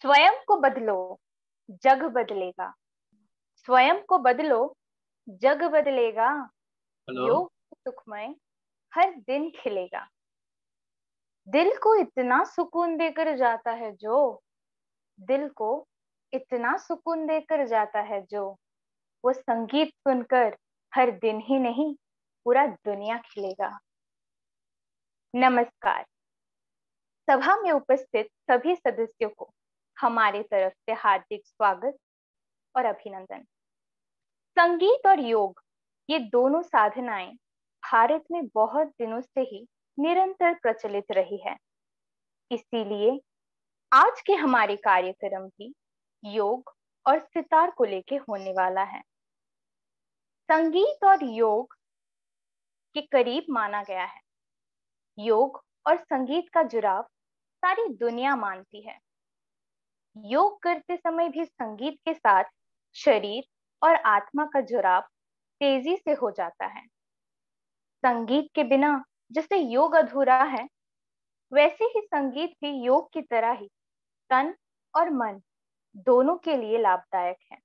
स्वयं को बदलो, जग बदलेगा। स्वयं को बदलो, जग बदलेगा। योग सुखमय हर दिन खिलेगा। दिल को इतना सुकून देकर जाता है जो, दिल को इतना सुकून देकर जाता है जो, वो संगीत सुनकर हर दिन ही नहीं पूरा दुनिया खिलेगा। नमस्कार। सभा में उपस्थित सभी सदस्यों को हमारी तरफ से हार्दिक स्वागत और अभिनंदन। संगीत और योग, ये दोनों साधनाएं भारत में बहुत दिनों से ही निरंतर प्रचलित रही है। इसीलिए आज के हमारे कार्यक्रम भी योग और सितार को लेके होने वाला है। संगीत और योग के करीब माना गया है। योग और संगीत का जुड़ाव सारी दुनिया मानती है। योग करते समय भी संगीत के साथ शरीर और आत्मा का जुड़ाव तेजी से हो जाता है। संगीत के बिना जैसे योग अधूरा है, वैसे ही संगीत भी योग की तरह ही तन और मन दोनों के लिए लाभदायक है।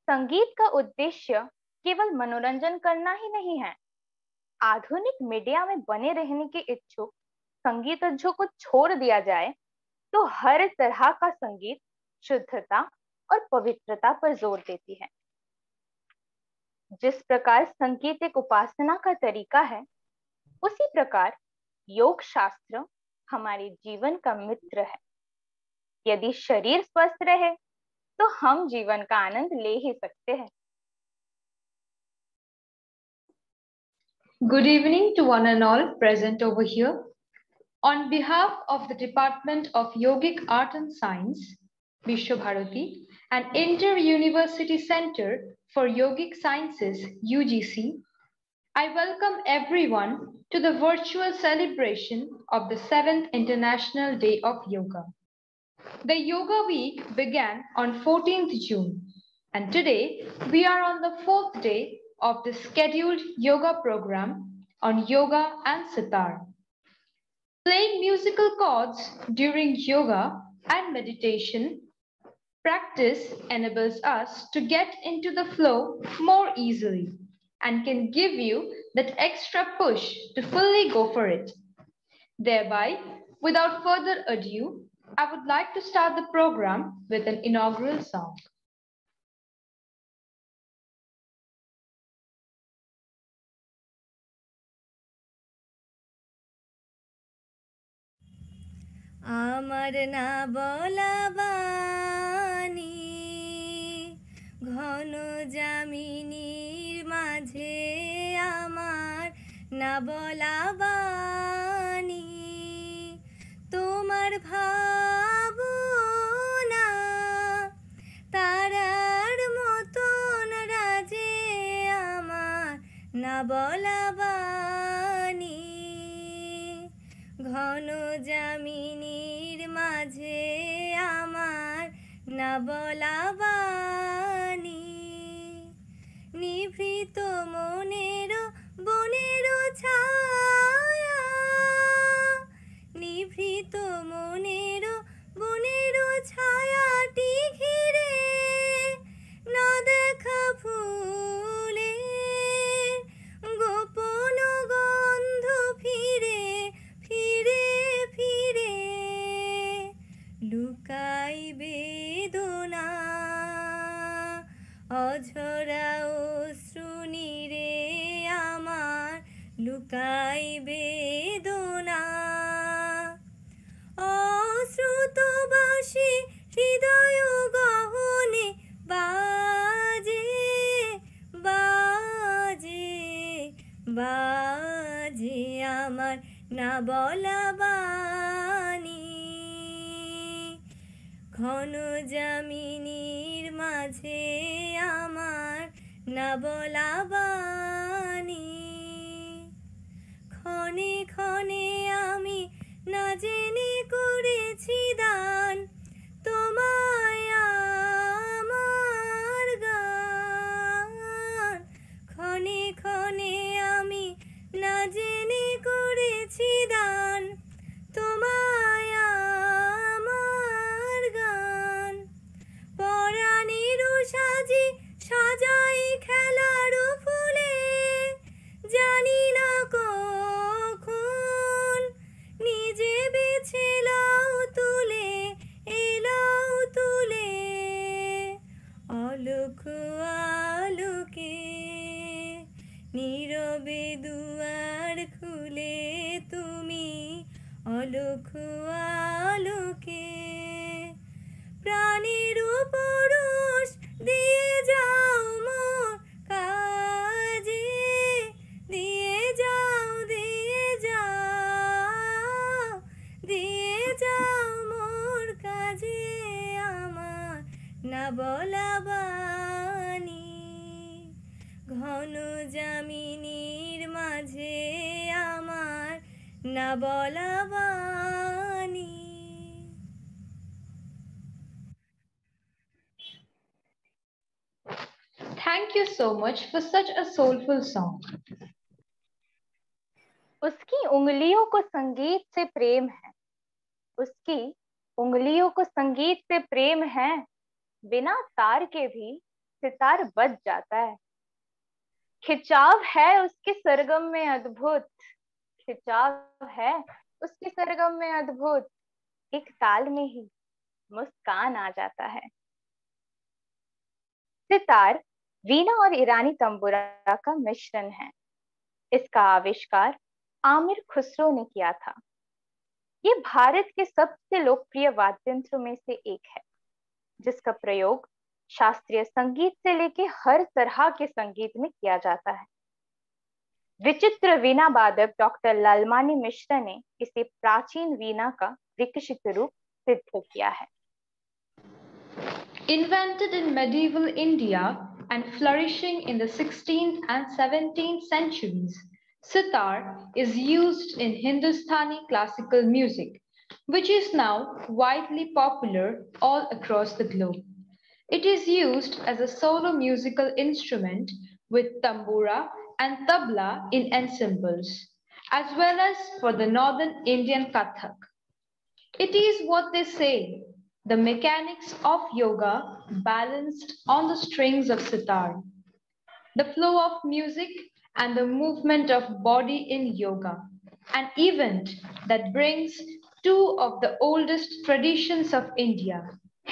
संगीत का उद्देश्य केवल मनोरंजन करना ही नहीं है। आधुनिक मीडिया में बने रहने के इच्छुक संगीतज्ञों को छोड़ दिया जाए तो हर तरह का संगीत शुद्धता और पवित्रता पर जोर देती है। जिस प्रकार संगीत एक उपासना का तरीका है, उसी प्रकार योग शास्त्र हमारे जीवन का मित्र है। यदि शरीर स्वस्थ रहे तो हम जीवन का आनंद ले ही सकते हैं। Good evening to one and all present over here. On behalf of the Department of Yogic Art and Science, Vishwabharati, and Inter-University Center for Yogic Sciences, UGC, I welcome everyone to the virtual celebration of the 7th International Day of Yoga. The Yoga Week began on 14th June, and today we are on the 4th day of the scheduled yoga program on yoga and sitar. Playing musical chords during yoga and meditation practice enables us to get into the flow more easily and can give you that extra push to fully go for it. Thereby, without further ado, I would like to start the program with an inaugural song. আমার না বলা বাণী ঘন যামিনীর মাঝে, আমার না বলা বাণী তোমার ভাবনা তারার মতন রাজে, আমার না বলা বাণী ঘন যামিনীর মাঝে, আমার না বলা বাণী নিভৃত মনের বনের ছায়া, নিভৃত মনের বনের ছায়াটি ঘিরে না দেখা ফুলের গোপন গন্ধ ফিরে ফিরে ফিরে লুকাই বেদনা, অঝরা অশ্রু নীরে আমার লুকাই বেদনা। অশ্রুত বাঁশি হৃদয় গহনে বাজে বাজে বাজে, আমার না বলা বাণী ঘন যামিনীর মাঝে, আমার না বলা বাণী ক্ষণে ক্ষণে আমি না জেনে করেছি দান তোমায় আমার গান, ক্ষণে ক্ষণে আমি না জেনে করেছি দান তোমায় আমার না বলা বাণী ঘন যামিনীর মাঝে আমার না বলা বাণী। Thank you so much for such a soulful song. उसकी उंगलियों को संगीत से प्रेम है, उसकी उंगलियों को संगीत से प्रेम है, बिना तार के भी सितार बज जाता है। खिंचाव है उसके सरगम में अद्भुत, खिंचाव है उसके सरगम में अद्भुत, एक ताल में ही मुस्कान आ जाता है। सितार वीणा और ईरानी तंबूरा का मिश्रण है। इसका आविष्कार आमिर खुसरो ने किया था। ये भारत के सबसे लोकप्रिय वाद्य यंत्रों में से एक है, जिसका प्रयोग शास्त्रीय संगीत से लेकर हर तरह के संगीत में किया जाता है। विचित्र वीणा वादक डॉक्टर लालमानी मिश्रा ने इसे प्राचीन वीणा का विकसित रूप सिद्ध किया है। Invented in medieval India and flourishing in the 16th and 17th centuries, sitar is used in Hindustani classical music, which is now widely popular all across the globe. It is used as a solo musical instrument with tambura and tabla in ensembles, as well as for the northern Indian Kathak. It is what they say, the mechanics of yoga balanced on the strings of sitar. The flow of music and the movement of body in yoga, an event that brings two of the oldest traditions of India,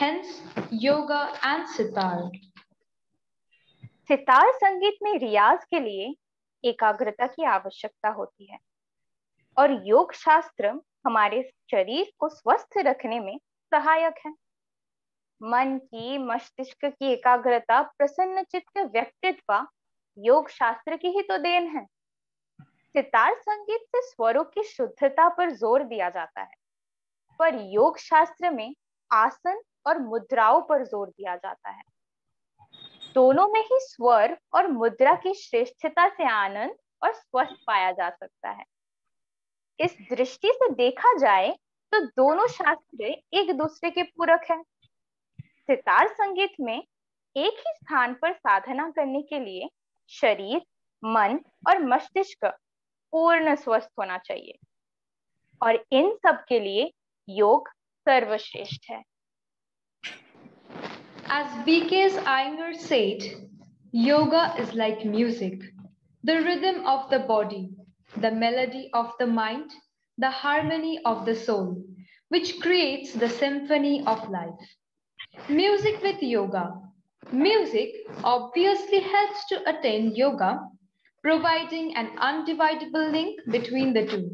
hence yoga and sitar. Sitar संगीत में रियाज के लिए एकाग्रता की आवश्यकता होती है और योग शास्त्र हमारे शरीर को स्वस्थ रखने में सहायक है। मन की मस्तिष्क की एकाग्रता प्रसन्न चित्त व्यक्तित्व योग शास्त्र की ही तो देन है। सितार संगीत से स्वरों की शुद्धता पर जोर दिया जाता है, पर योग शास्त्र में आसन और मुद्राओं पर जोर दिया जाता है। दोनों में ही स्वर और मुद्रा की श्रेष्ठता से आनंद और स्वस्थ पाया जा सकता है। इस दृष्टि से देखा जाए तो दोनों शास्त्र एक दूसरे के पूरक हैं। सितार संगीत में एक ही स्थान पर साधना करने के लिए शरीर, मन और मस्तिष्क पूर्ण स्वस्थ होना चाहिए और इन सब के लिए योग सर्वश्रेष्ठ है। As B.K.'s Iyengar said, yoga is like music, the rhythm of the body, the melody of the mind, the harmony of the soul, which creates the symphony of life. Music with yoga. Music obviously helps to attain yoga, providing an undividable link between the two.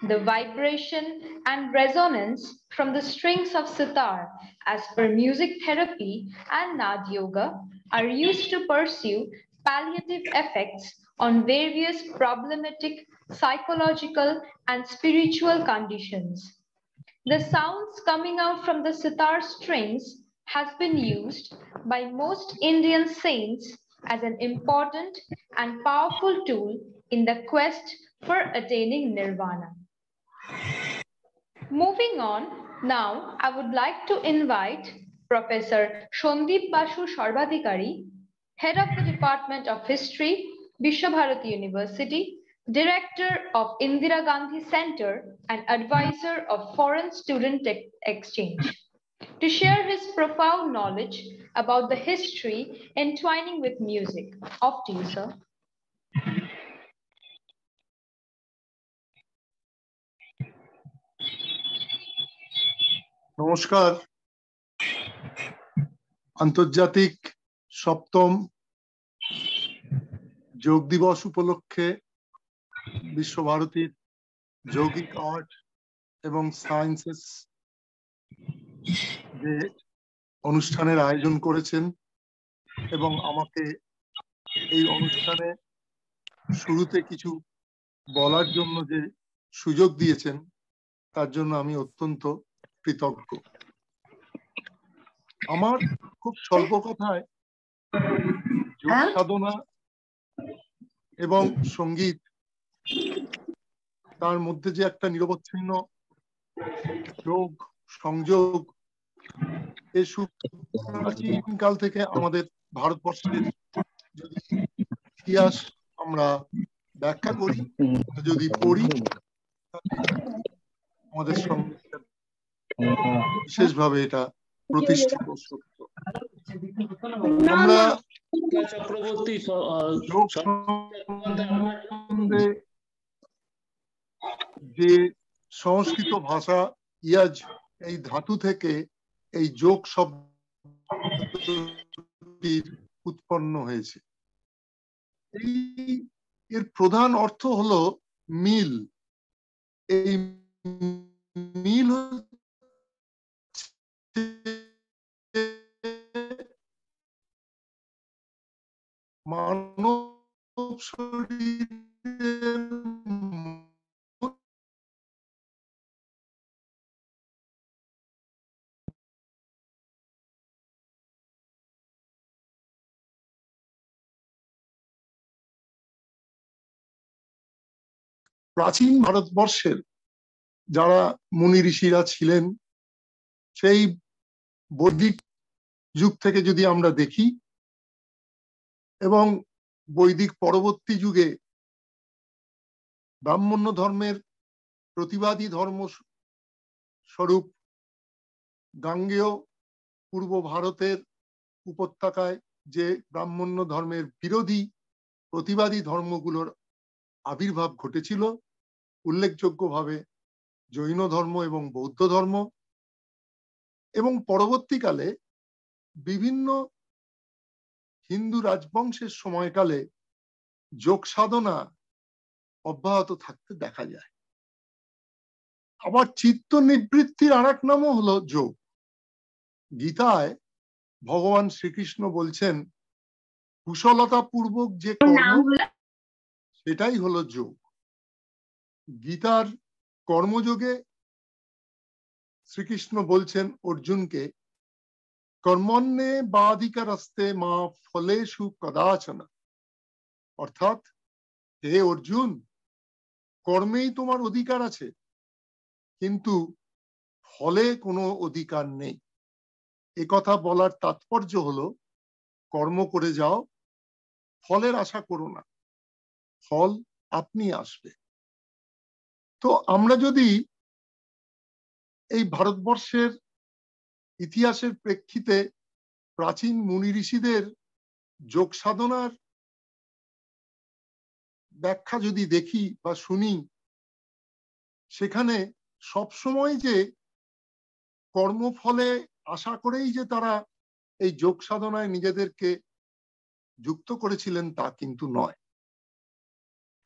The vibration and resonance from the strings of sitar, as per music therapy and Nad yoga, are used to pursue palliative effects on various problematic psychological and spiritual conditions. The sounds coming out from the sitar strings has been used by most Indian saints as an important and powerful tool in the quest for attaining nirvana. Moving on, now I would like to invite Professor Shondeep Basu Sharbadikari, Head of the Department of History, Vishwabharati University, Director of Indira Gandhi Center and Advisor of Foreign Student Exchange, to share his profound knowledge about the history entwining with music. Off to you, sir. নমস্কার। আন্তর্জাতিক সপ্তম যোগ দিবস উপলক্ষে বিশ্বভারতীর যৌগিক art এবং sciences যে অনুষ্ঠানের আয়োজন করেছেন এবং আমাকে এই অনুষ্ঠানে শুরুতে কিছু বলার জন্য যে সুযোগ দিয়েছেন তার জন্য আমি অত্যন্ত কৃতজ্ঞ। আমার খুব স্বল্প কথায় যোগ সাধনা এবং সঙ্গীত তার মধ্যে যে একটা নিরবচ্ছিন্ন যোগ সংযোগ, এই প্রাচীন কাল থেকে আমাদের ভারতবর্ষের যদি ইতিহাস আমরা ব্যাখ্যা করি, যদি পড়ি, আমাদের সঙ্গে বিশেষভাবে এটা প্রতিষ্ঠিত সত্য। আমরা চক্রবর্তী যোগ সম্বন্ধে যে সংস্কৃত ভাষা ইয়াজ এই ধাতু থেকে এই যোগ শব্দটির উৎপন্ন হয়েছে। এর প্রধান অর্থ হলো মিল। এই মিল মানব শরীরের প্রাচীন ভারতবর্ষের যারা মুনি ঋষিরা ছিলেন, সেই বৈদিক যুগ থেকে যদি আমরা দেখি এবং বৈদিক পরবর্তী যুগে ব্রাহ্মণ্য ধর্মের প্রতিবাদী ধর্ম স্বরূপ গাঙ্গেয় পূর্ব ভারতের উপত্যকায় যে ব্রাহ্মণ্য ধর্মের বিরোধী প্রতিবাদী ধর্মগুলোর আবির্ভাব ঘটেছিল, উল্লেখযোগ্যভাবে জৈন ধর্ম এবং বৌদ্ধ ধর্ম, এবং পরবর্তীকালে বিভিন্ন হিন্দু রাজবংশের সময়কালে যোগ সাধনা অব্যাহত থাকতে দেখা যায়। আবার চিত্ত নিবৃত্তির আর এক নামও হলো যোগ। গীতায় ভগবান শ্রীকৃষ্ণ বলছেন, কুশলতা পূর্বক যে কর্ম সেটাই হলো যোগ। গীতার কর্মযোগে শ্রীকৃষ্ণ বলছেন অর্জুনকে, কর্মণ্যে বাধিকারস্তে মা ফলেষু কদাচন। অর্থাৎ, হে অর্জুন, কর্মেই তোমার অধিকার আছে, কিন্তু ফলে কোনো অধিকার নেই। এ কথা বলার তাৎপর্য হলো, কর্ম করে যাও, ফলের আশা করো না, ফল আপনি আসবে। তো আমরা যদি এই ভারতবর্ষের ইতিহাসের প্রেক্ষিতে প্রাচীন মুনি ঋষিদের যোগ সাধনার ব্যাখ্যা যদি দেখি বা শুনি, সেখানে সবসময় যে কর্মফলে আশা করেই যে তারা এই যোগ সাধনায় নিজেদেরকে যুক্ত করেছিলেন তা কিন্তু নয়।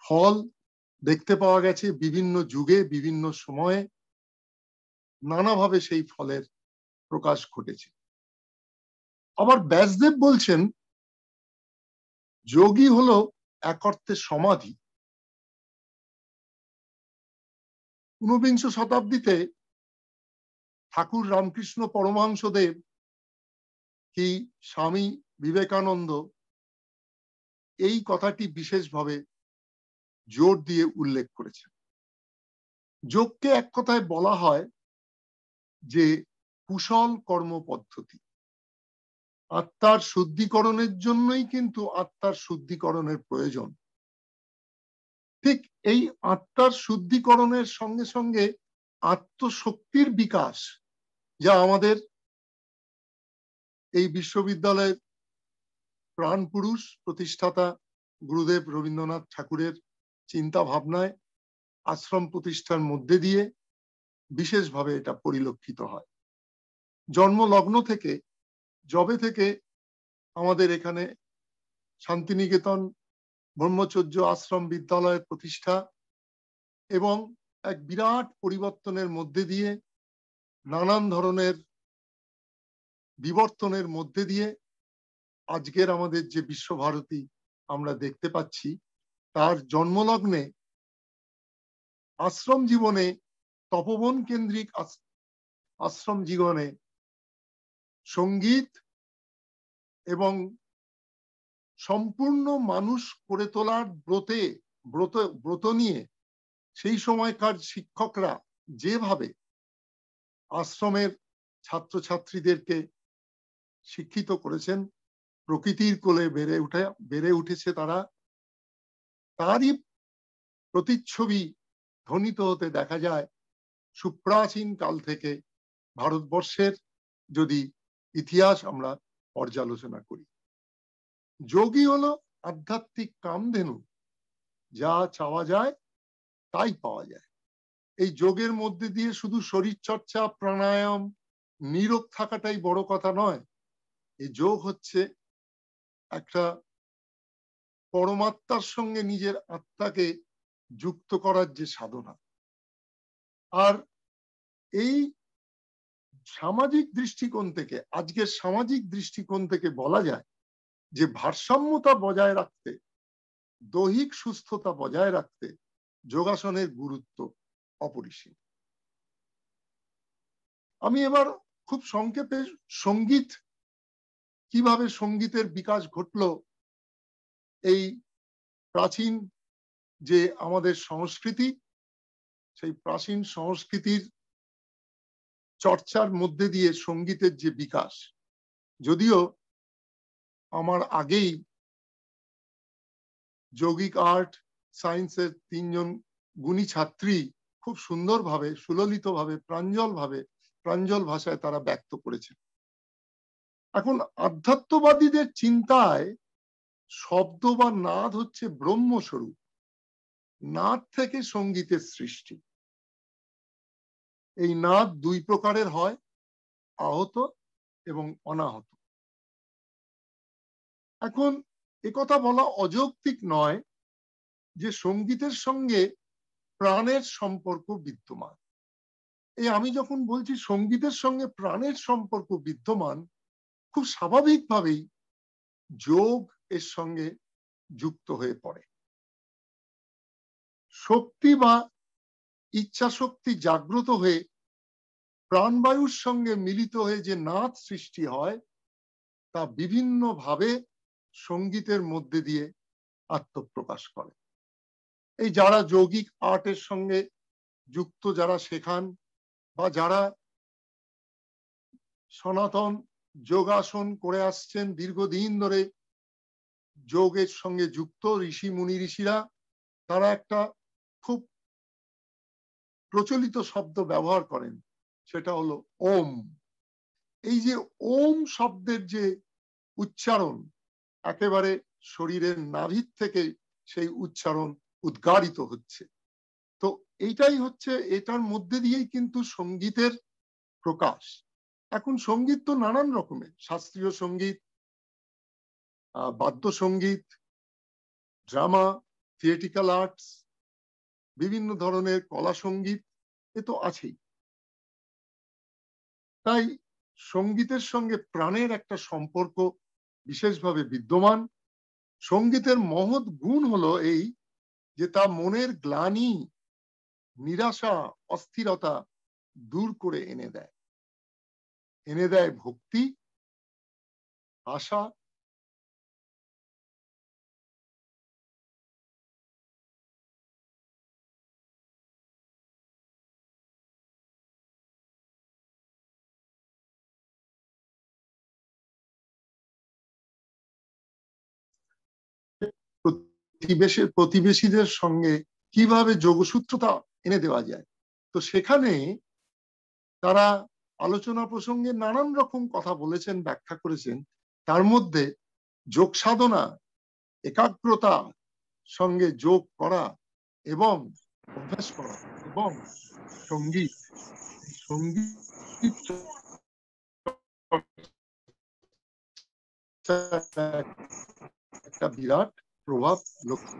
ফল দেখতে পাওয়া গেছে বিভিন্ন যুগে বিভিন্ন সময়ে নানাভাবে সেই ফলের প্রকাশ ঘটেছে। আবার ব্যাসদেব বলছেন, যোগী হলো এক অর্থে সমাধি। ঊনবিংশ শতাব্দীতে ঠাকুর রামকৃষ্ণ পরমহংসদেব কি স্বামী বিবেকানন্দ এই কথাটি বিশেষভাবে জোর দিয়ে উল্লেখ করেছেন। যোগকে এক কথায় বলা হয় যে কুশল কর্ম পদ্ধতি। আত্মার শুদ্ধিকরণের জন্যই কিন্তু আত্মার শুদ্ধিকরণের প্রয়োজন। ঠিক এই আত্মার শুদ্ধিকরণের সঙ্গে সঙ্গে আত্মশক্তির বিকাশ, যা আমাদের এই বিশ্ববিদ্যালয়ের প্রাণ পুরুষ প্রতিষ্ঠাতা গুরুদেব রবীন্দ্রনাথ ঠাকুরের চিন্তা ভাবনায় আশ্রম প্রতিষ্ঠার মধ্যে দিয়ে বিশেষভাবে এটা পরিলক্ষিত হয়। জন্মলগ্ন থেকে, যবে থেকে আমাদের এখানে শান্তিনিকেতন ব্রহ্মচর্য আশ্রম বিদ্যালয়ের প্রতিষ্ঠা এবং এক বিরাট পরিবর্তনের মধ্যে দিয়ে, নানান ধরনের বিবর্তনের মধ্যে দিয়ে আজকের আমাদের যে বিশ্বভারতী আমরা দেখতে পাচ্ছি, তার জন্মলগ্নে আশ্রম জীবনে, তপবন কেন্দ্রিক আশ্রম জীবনে সঙ্গীত এবং সম্পূর্ণ মানুষ করে তোলার ব্রত নিয়ে সেই সময়কার শিক্ষকরা যেভাবে আশ্রমের ছাত্রছাত্রীদেরকে শিক্ষিত করেছেন, প্রকৃতির কোলে বেড়ে উঠেছে তারা, তারই প্রতিচ্ছবি ধ্বনিত হতে দেখা যায় সুপ্রাচীন কাল থেকে ভারতবর্ষের যদি ইতিহাস আমরা পর্যালোচনা করি। যোগী হলো আধ্যাত্মিক কামধেনু, যা চাওয়া যায় তাই পাওয়া যায়। এই যোগের মধ্যে দিয়ে শুধু শরীর চর্চা, প্রাণায়াম, নীরব থাকাটাই বড় কথা নয়। এই যোগ হচ্ছে একটা পরমাত্মার সঙ্গে নিজের আত্মাকে যুক্ত করার যে সাধনা। আর এই সামাজিক দৃষ্টিকোণ থেকে, আজকের সামাজিক দৃষ্টিকোণ থেকে বলা যায় যে ভারসাম্যতা বজায় রাখতে, দৈহিক সুস্থতা বজায় রাখতে যোগাসনের গুরুত্ব অপরিসীম। আমি এবার খুব সংক্ষেপে সঙ্গীত, কিভাবে সঙ্গীতের বিকাশ ঘটলো, এই প্রাচীন যে আমাদের সংস্কৃতি, সেই প্রাচীন সংস্কৃতির চর্চার মধ্যে দিয়ে সঙ্গীতের যে বিকাশ, যদিও আমার আগেই যৌগিক আর্ট সায়েন্সের 3 জন গুণী ছাত্রী খুব সুন্দরভাবে, সুললিতভাবে, প্রাঞ্জল ভাষায় তারা ব্যক্ত করেছে। এখন আধ্যাত্মবাদীদের চিন্তায় শব্দ বা নাদ হচ্ছে ব্রহ্মস্বরূপ। নাদ থেকে সঙ্গীতের সৃষ্টি। এই নাদ 2 প্রকারের হয়, আহত এবং অনাহত। এখন একথা বলা অযৌক্তিক নয় যে সঙ্গীতের সঙ্গে প্রাণের সম্পর্ক বিদ্যমান। এই আমি যখন বলছি সঙ্গীতের সঙ্গে প্রাণের সম্পর্ক বিদ্যমান, খুব স্বাভাবিকভাবেই যোগ এর সঙ্গে যুক্ত হয়ে পড়ে। শক্তি বা ইচ্ছা শক্তি জাগ্রত হয়ে প্রাণবায়ুর সঙ্গে মিলিত হয়ে যে নাদ সৃষ্টি হয়, তা বিভিন্নভাবে সঙ্গীতের মধ্যে দিয়ে আত্মপ্রকাশ করে। এই যারা যৌগিক আর্টের সঙ্গে যুক্ত, যারা শেখান বা যারা সনাতন যোগাসন করে আসছেন দীর্ঘদিন ধরে, যোগের সঙ্গে যুক্ত ঋষি মুনি ঋষিরা, তারা একটা খুব প্রচলিত শব্দ ব্যবহার করেন, সেটা হলো ওম। এই যে ওম শব্দের যে উচ্চারণ, একেবারে শরীরের নাভির থেকে সেই উচ্চারণ উদ্গারিত হচ্ছে। তো এইটাই হচ্ছে, এটার মধ্যে দিয়েই কিন্তু সঙ্গীতের প্রকাশ। এখন সঙ্গীত তো নানান রকমের, শাস্ত্রীয় সঙ্গীত, বাদ্যসঙ্গীত, ড্রামা, থিয়েটিক্যাল আর্টস, বিভিন্ন ধরনের কলা সঙ্গীত, এ তো আছেই। তাই সঙ্গীতের সঙ্গে প্রাণের একটা সম্পর্ক বিশেষভাবে বিদ্যমান। সঙ্গীতের মহৎ গুণ হলো এই যে তা মনের গ্লানি, নিরাশা, অস্থিরতা দূর করে এনে দেয় ভক্তি, আশা, প্রতিবেশীদের সঙ্গে কিভাবে যোগসূত্রতা এনে দেওয়া যায়। তো সেখানে তারা আলোচনা প্রসঙ্গে নানান রকম কথা বলেছেন, ব্যাখ্যা করেছেন। তার মধ্যে যোগ সাধনা, একাগ্রতা সঙ্গে যোগ করা এবং অভ্যাস করা এবং সঙ্গীত একটা বিরাট প্রভাব লক্ষ্য।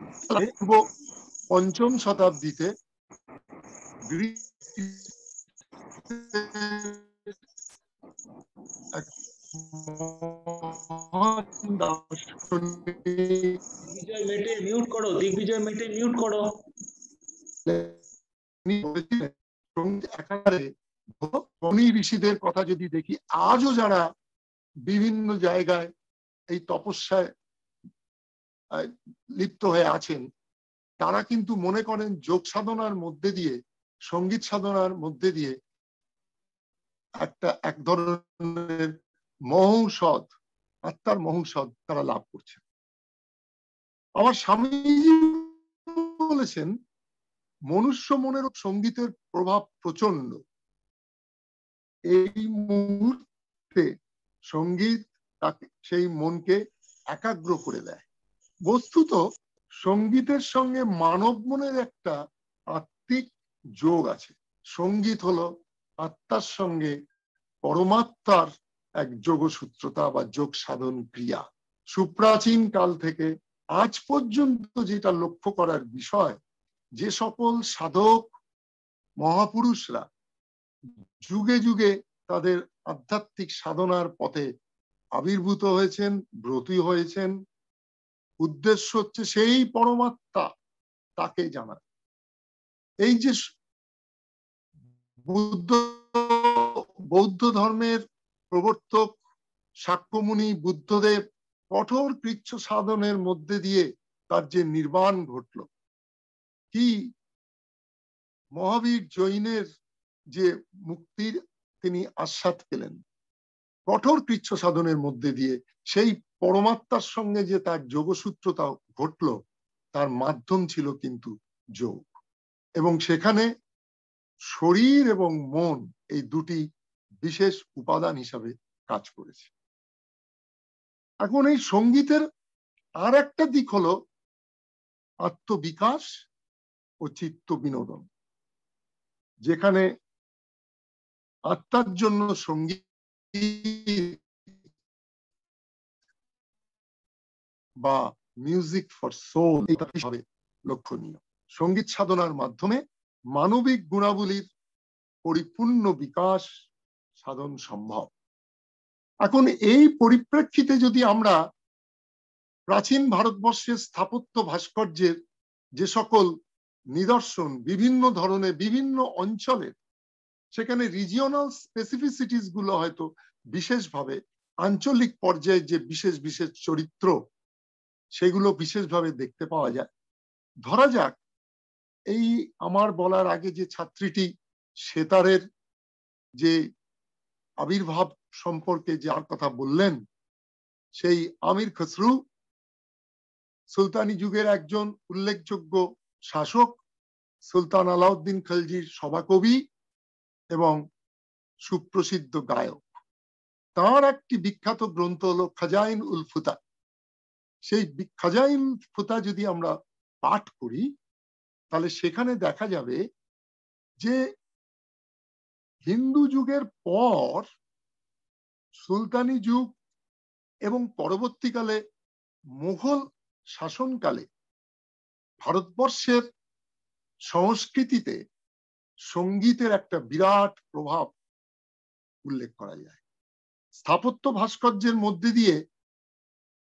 5ম শতাব্দীতে দিগ্বিজয় মেটে মিউট করো। ঋষিদের কথা যদি দেখি, আজও যারা বিভিন্ন জায়গায় এই তপস্যায় লিপ্ত হয়ে আছেন, তারা কিন্তু মনে করেন যোগ সাধনার মধ্যে দিয়ে, সঙ্গীত সাধনার মধ্যে দিয়ে এক ধরনের মহৌষধ, আত্মার মহৌষধ তারা লাভ করছে। আমার স্বামীজি বলেছেন, মনুষ্য মনের সঙ্গীতের প্রভাব প্রচন্ড। এই মুহূর্তে সঙ্গীত তাকে, সেই মনকে একাগ্র করে দেয়। বস্তুত সঙ্গীতের সঙ্গে মানব মনের একটা আত্মিক যোগ আছে। সঙ্গীত হলো আত্মার সঙ্গে পরমাত্মার এক যোগসূত্রতা বা যোগ সাধন ক্রিয়া। সুপ্রাচীন কাল থেকে আজ পর্যন্ত যেটা লক্ষ্য করার বিষয়, যে সকল সাধক মহাপুরুষরা যুগে যুগে তাদের আধ্যাত্মিক সাধনার পথে আবির্ভূত হয়েছেন, ব্রতী হয়েছেন, উদ্দেশ্য হচ্ছে সেই পরমাত্মা তাকে জানা। এই যে বৌদ্ধ ধর্মের প্রবর্তক শাক্যমুনি বুদ্ধদেব কঠোর কৃচ্ছ সাধনের মধ্যে দিয়ে তার যে নির্বাণ ঘটল, কি মহাবীর জৈনের যে মুক্তির তিনি আস্বাদ পেলেন কঠোর কৃচ্ছ সাধনের মধ্যে দিয়ে, সেই পরমাত্মার সঙ্গে যে তার যোগসূত্রতা ঘটল, তার মাধ্যম ছিল কিন্তু যোগ। এবং সেখানে শরীর এবং মন এই দুটি বিশেষ উপাদান হিসাবে কাজ করেছে। এখন এই সঙ্গীতের আর একটা দিক হলো আত্মবিকাশ ও চিত্ত বিনোদন, যেখানে আত্মার জন্য সঙ্গীত বা মিউজিক ফর সোল হিসাবে লক্ষণীয়। সঙ্গীত সাধনার মাধ্যমে মানবিক গুণাবলীর পরিপূর্ণ বিকাশ সাধন সম্ভব। এখন এই পরিপ্রেক্ষিতে যদি আমরা প্রাচীন ভারতবর্ষের স্থাপত্য ভাস্কর্যের যে সকল নিদর্শন বিভিন্ন ধরনের বিভিন্ন অঞ্চলের, সেখানে রিজিওনাল স্পেসিফিসিটিস গুলো হয়তো বিশেষভাবে আঞ্চলিক পর্যায়ে যে বিশেষ বিশেষ চরিত্র, সেগুলো বিশেষভাবে দেখতে পাওয়া যায়। ধরা যাক, এই আমার বলার আগে যে ছাত্রীটি সেতারের যে আবির্ভাব সম্পর্কে যার কথা বললেন, সেই আমির খসরু সুলতানি যুগের একজন উল্লেখযোগ্য শাসক, সুলতান আলাউদ্দিন খলজির সভাকবি এবং সুপ্রসিদ্ধ গায়ক। তার একটি বিখ্যাত গ্রন্থ হলো খাজাইন উল ফুতা। সেই খাজাইন ফুতা যদি আমরা পাঠ করি, তাহলে সেখানে দেখা যাবে যে হিন্দু যুগের পর সুলতানি যুগ এবং পরবর্তীকালে মুঘল শাসনকালে ভারতবর্ষের সংস্কৃতিতে সঙ্গীতের একটা বিরাট প্রভাব উল্লেখ করা যায়। স্থাপত্য ভাস্কর্যের মধ্যে দিয়ে,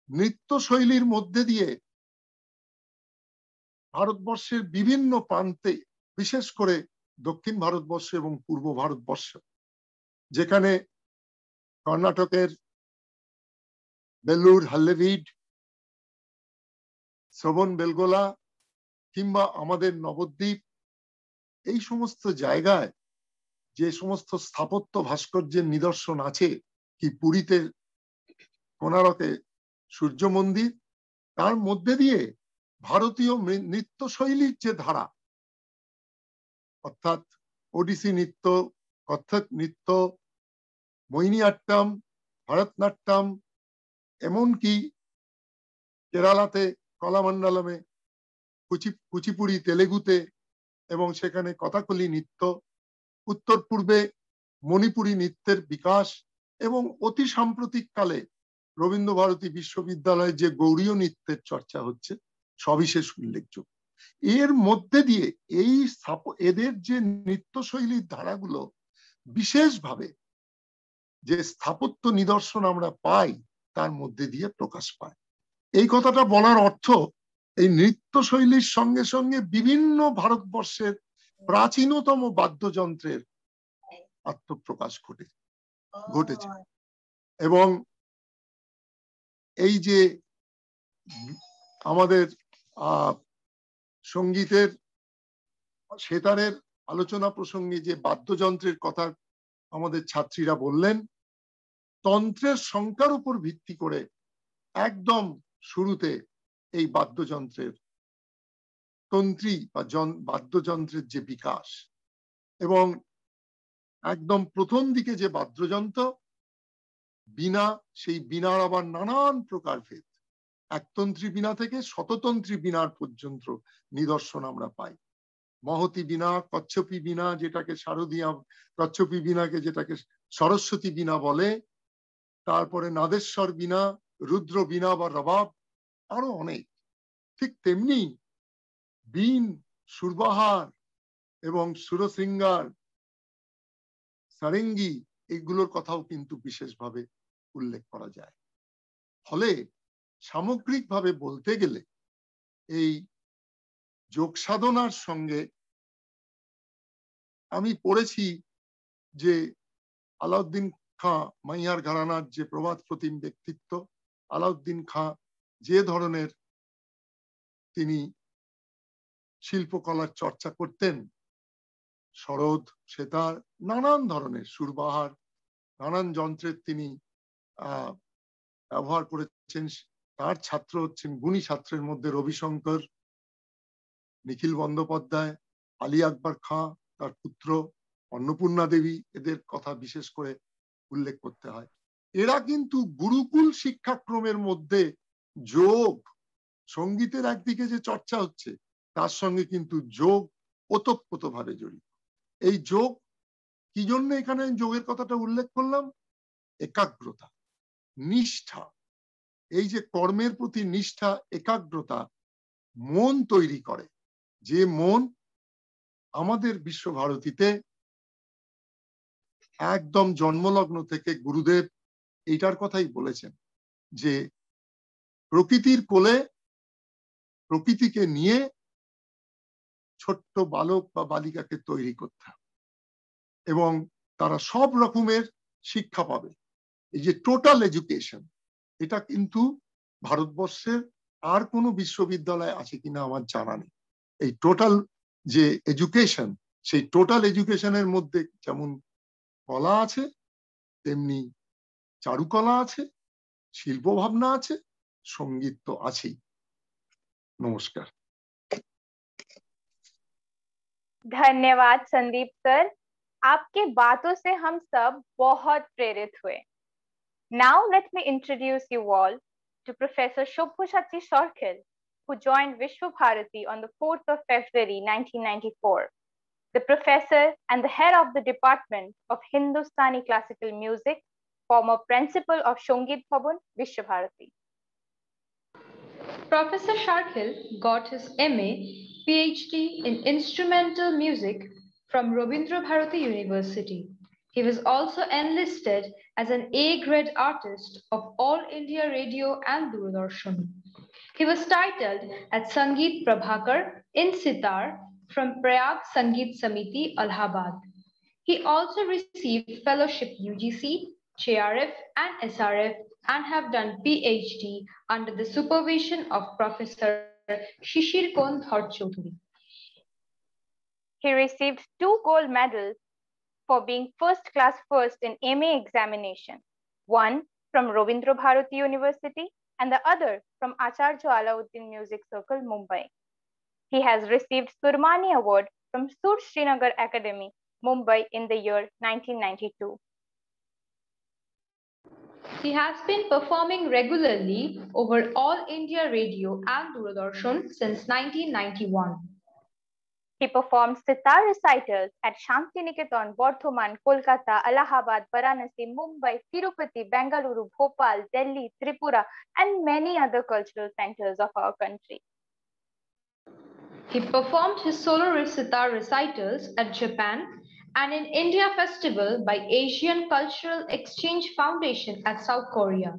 নৃত্যশৈলীর মধ্যে দিয়ে ভারতবর্ষের বিভিন্ন প্রান্তে, বিশেষ করে দক্ষিণ ভারতবর্ষ এবং পূর্ব ভারতবর্ষ, যেখানে কর্ণাটকের বেলুর হাল্লেভিড, শ্রবণ বেলগোলা কিংবা আমাদের নবদ্বীপ, এই সমস্ত জায়গায় যে সমস্ত স্থাপত্য ভাস্কর্যের নিদর্শন আছে, কি পুরীতে কোণারকে সূর্য মন্দির, তার মধ্যে দিয়ে ভারতীয় নৃত্যশৈলীর যে ধারা, অর্থাৎ ওডিসি নৃত্য, কত্থক নৃত্য, মোহিনীআট্টম, ভারতনাট্যম, এমনকি কেরালাতে কলামণ্ডলমে, কুচিপুড়ি তেলেগুতে, এবং সেখানে কথাকলি নৃত্য, উত্তর পূর্বে মণিপুরী নৃত্যের বিকাশ, এবং অতি সাম্প্রতিক কালে রবীন্দ্রভারতী বিশ্ববিদ্যালয়ে যে গৌড়ীয় নৃত্যের চর্চা হচ্ছে, সবিশেষ উল্লেখযোগ্য। এর মধ্যে দিয়ে এদের যে নৃত্যশৈলীর ধারাগুলো বিশেষভাবে যে স্থাপত্য নিদর্শন আমরা পাই, তার মধ্যে দিয়ে প্রকাশ পায়। এই কথাটা বলার অর্থ, এই নৃত্যশৈলীর সঙ্গে সঙ্গে বিভিন্ন ভারতবর্ষের প্রাচীনতম বাদ্যযন্ত্রের আত্মপ্রকাশ ঘটেছে। এবং এই যে আমাদের সঙ্গীতের সেতারের আলোচনা প্রসঙ্গে যে বাদ্যযন্ত্রের কথা আমাদের ছাত্রীরা বললেন, তন্ত্রের সংখ্যার উপর ভিত্তি করে একদম শুরুতে এই বাদ্যযন্ত্রের তন্ত্রী বা বাদ্যযন্ত্রের যে বিকাশ, এবং একদম প্রথম দিকে যে বাদ্যযন্ত্র বীণা, সেই বীণার আবার নানান প্রকারভেদ, একতন্ত্রী বীণা থেকে শততন্ত্রী বীণার পর্যন্ত নিদর্শন আমরা পাই। মহতী বীণা, কচ্ছপী বীণা যেটাকে শারদীয়া, কচ্ছপী বীণাকে যেটাকে সরস্বতী বীণা বলে, তারপরে নাদেশ্বর বীণা, রুদ্র বীণা বা রবাব, আরো অনেক। ঠিক তেমনি বীণ, সুরবাহার এবং সুরশৃঙ্গার, সারেঙ্গি, এইগুলোর কথাও কিন্তু বিশেষভাবে উল্লেখ করা যায়। ফলে সামগ্রিকভাবে বলতে গেলে এই যোগ সাধনার সঙ্গে আমি পড়েছি যে আলাউদ্দিন খাঁ মাইয়ার ঘরানার যে প্রবাদ প্রতিম ব্যক্তিত্ব, আলাউদ্দিন খাঁ যে ধরনের তিনি শিল্পকলার চর্চা করতেন, সরোদ, সেতার, নানান ধরনের সুরবাহার, নানান যন্ত্রের তিনি ব্যবহার করেছেন। তার ছাত্র হচ্ছেন গুণী ছাত্রের মধ্যে রবিশঙ্কর, নিখিল বন্দ্যোপাধ্যায়, আলী আকবর খাঁ, তার পুত্র অন্নপূর্ণা দেবী, এদের কথা বিশেষ করে উল্লেখ করতে হয়। এরা কিন্তু গুরুকুল শিক্ষাক্রমের মধ্যে যোগ, সঙ্গীতের একদিকে যে চর্চা হচ্ছে তার সঙ্গে কিন্তু যোগ ওতপ্রোতভাবে জড়িত। এই যোগ কি জন্য এখানে যোগের কথাটা উল্লেখ করলাম? একাগ্রতা, নিষ্ঠা, এই যে কর্মের প্রতি নিষ্ঠা, একাগ্রতা মন তৈরি করে, যে মন আমাদের বিশ্বভারতীতে একদম জন্মলগ্ন থেকে গুরুদেব এইটার কথাই বলেছেন যে প্রকৃতির কোলে প্রকৃতিকে নিয়ে ছোট্ট বালক বা বালিকাকে তৈরি করতে হবে এবং তারা সব রকমের শিক্ষা পাবে। এই যে টোটাল এডুকেশন, এটা কিন্তু ভারতবর্ষের আর কোনো বিশ্ববিদ্যালয় আছে কিনা আমার জানা নেই। এই টোটাল যে এডুকেশন, সেই টোটাল এডুকেশনের মধ্যে যেমন কলা আছে, তেমনি চারুকলা আছে, শিল্প ভাবনা আছে, সঙ্গীত তো আছেই। নমস্কার। धन्यवाद संदीप सर, आपके बातों से हम सब बहुत प्रेरित हुए। Now let me introduce you all to Professor Shubhashree Sharkil, who joined Vishwabharati on the 4th of February 1994. The professor and the head of the Department of Hindustani Classical Music, former principal of Shongit Bhavan, Vishwabharati. Professor Sharkil got his MA, PhD in Instrumental Music from Rabindra Bharati University. He was also enlisted as an A-grade artist of All India Radio and Doordarshan. He was titled as Sangeet Prabhakar in Sitar from Prayag Sangeet Samiti, Allahabad. He also received fellowship UGC, JRF and SRF and have done PhD under the supervision of Professor Shishir Kondhar Chaudhary. He received 2 gold medals for being first class first in MA examination, one from Rabindra Bharati University and the other from Acharya Alauddin Music Circle, Mumbai. He has received Surmani Award from Sur Srinagar Academy, Mumbai in the year 1992. He has been performing regularly over All India Radio and Doordarshan since 1991. He performed sitar recitals at Shantiniketan, Bardhaman, Kolkata, Allahabad, Varanasi, Mumbai, Tirupati, Bengaluru, Bhopal, Delhi, Tripura, and many other cultural centers of our country. He performed his solo sitar recitals at Japan and in India Festival by Asian Cultural Exchange Foundation at South Korea.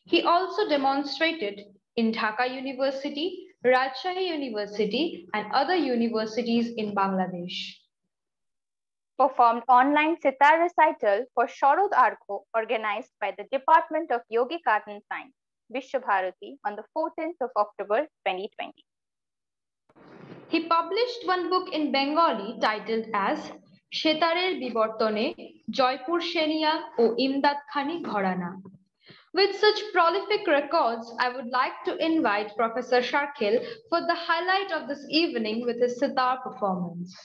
He also demonstrated in Dhaka University, Rajshahi University, and other universities in Bangladesh. Performed online sitar recital for Sharod Arkho organized by the Department of Yogic Art and Science, Vishwabharati on the 14th of October 2020. He published one book in Bengali titled as Shetarer Bibortone, Joypur Shenia o Imdad Khani Ghorana. With such prolific records, I would like to invite Professor Shakil for the highlight of this evening with his sitar performance.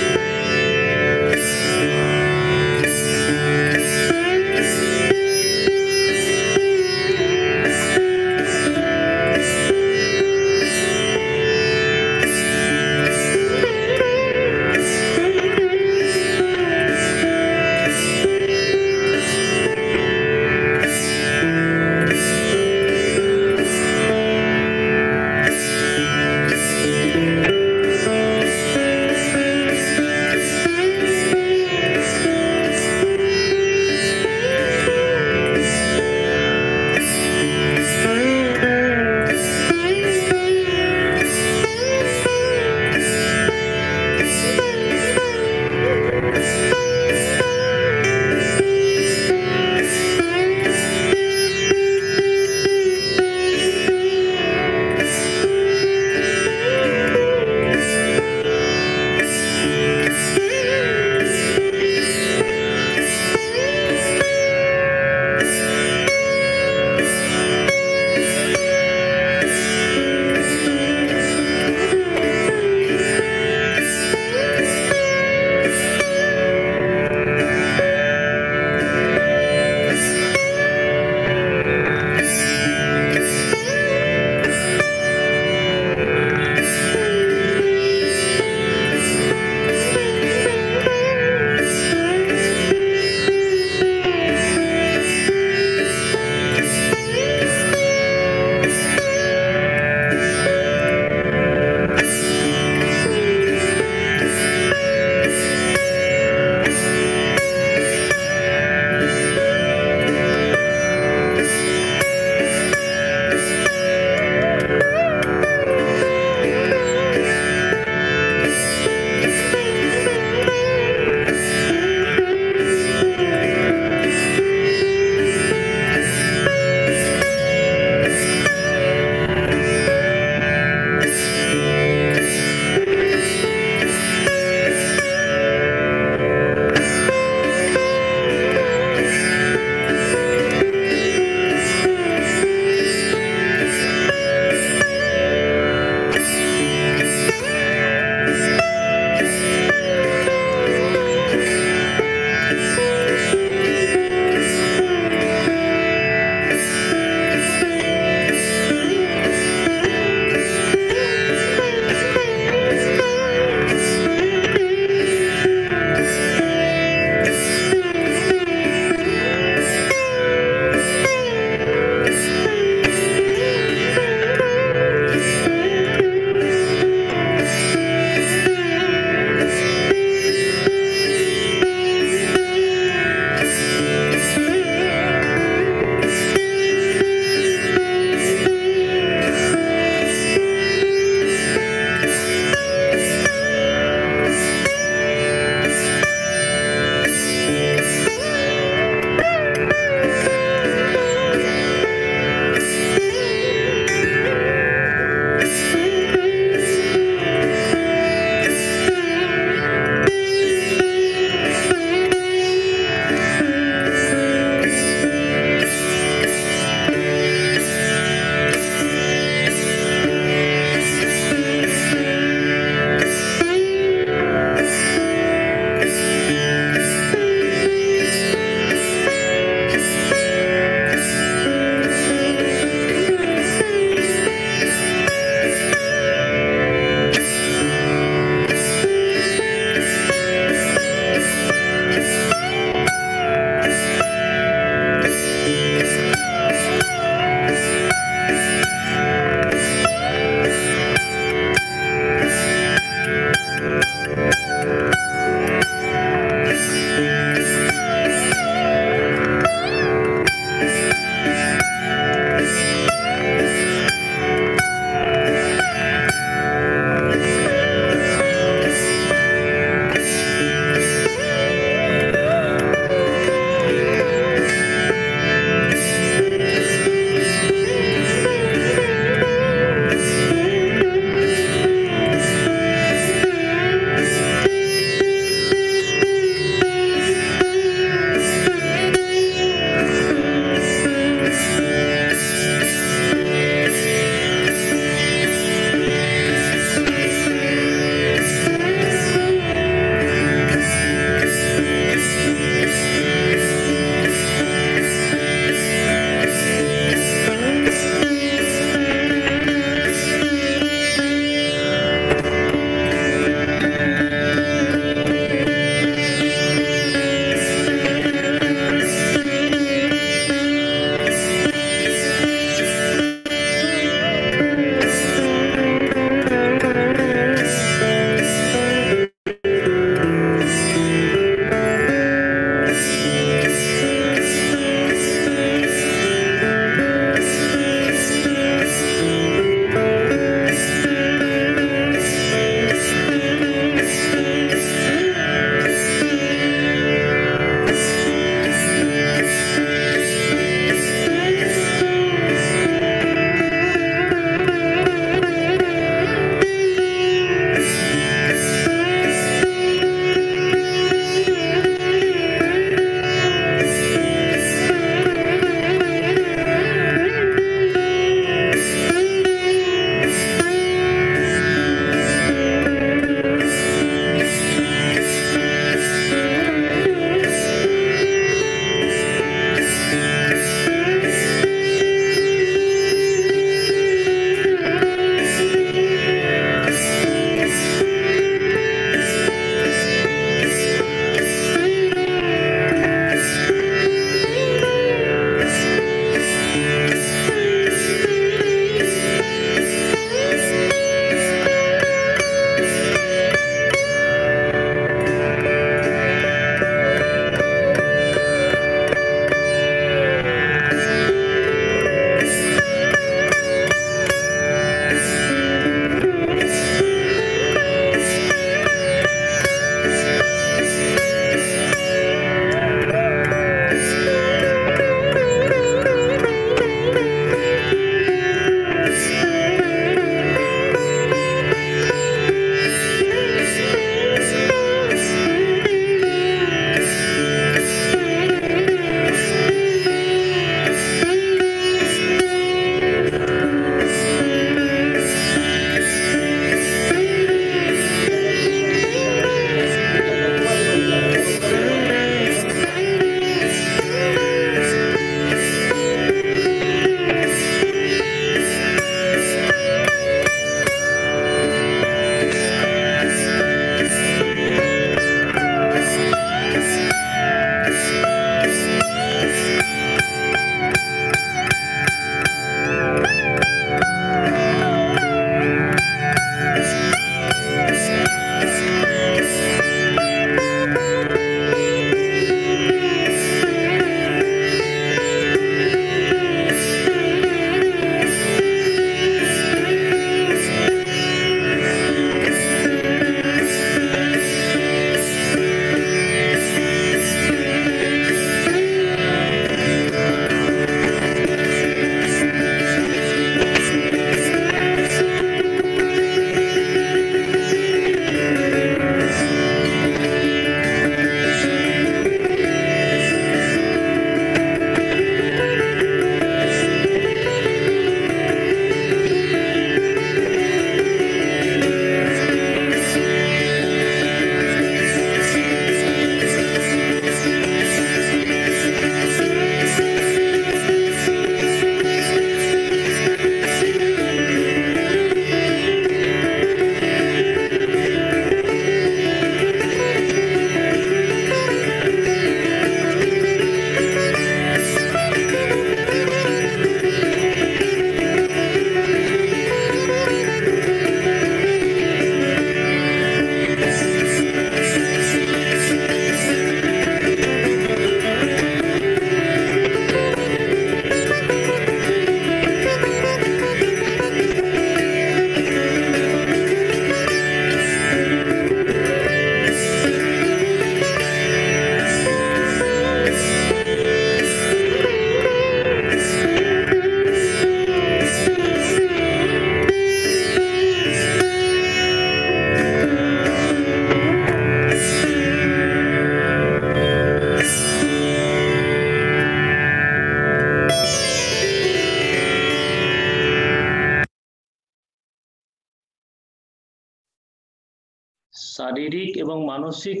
শারীরিক এবং মানসিক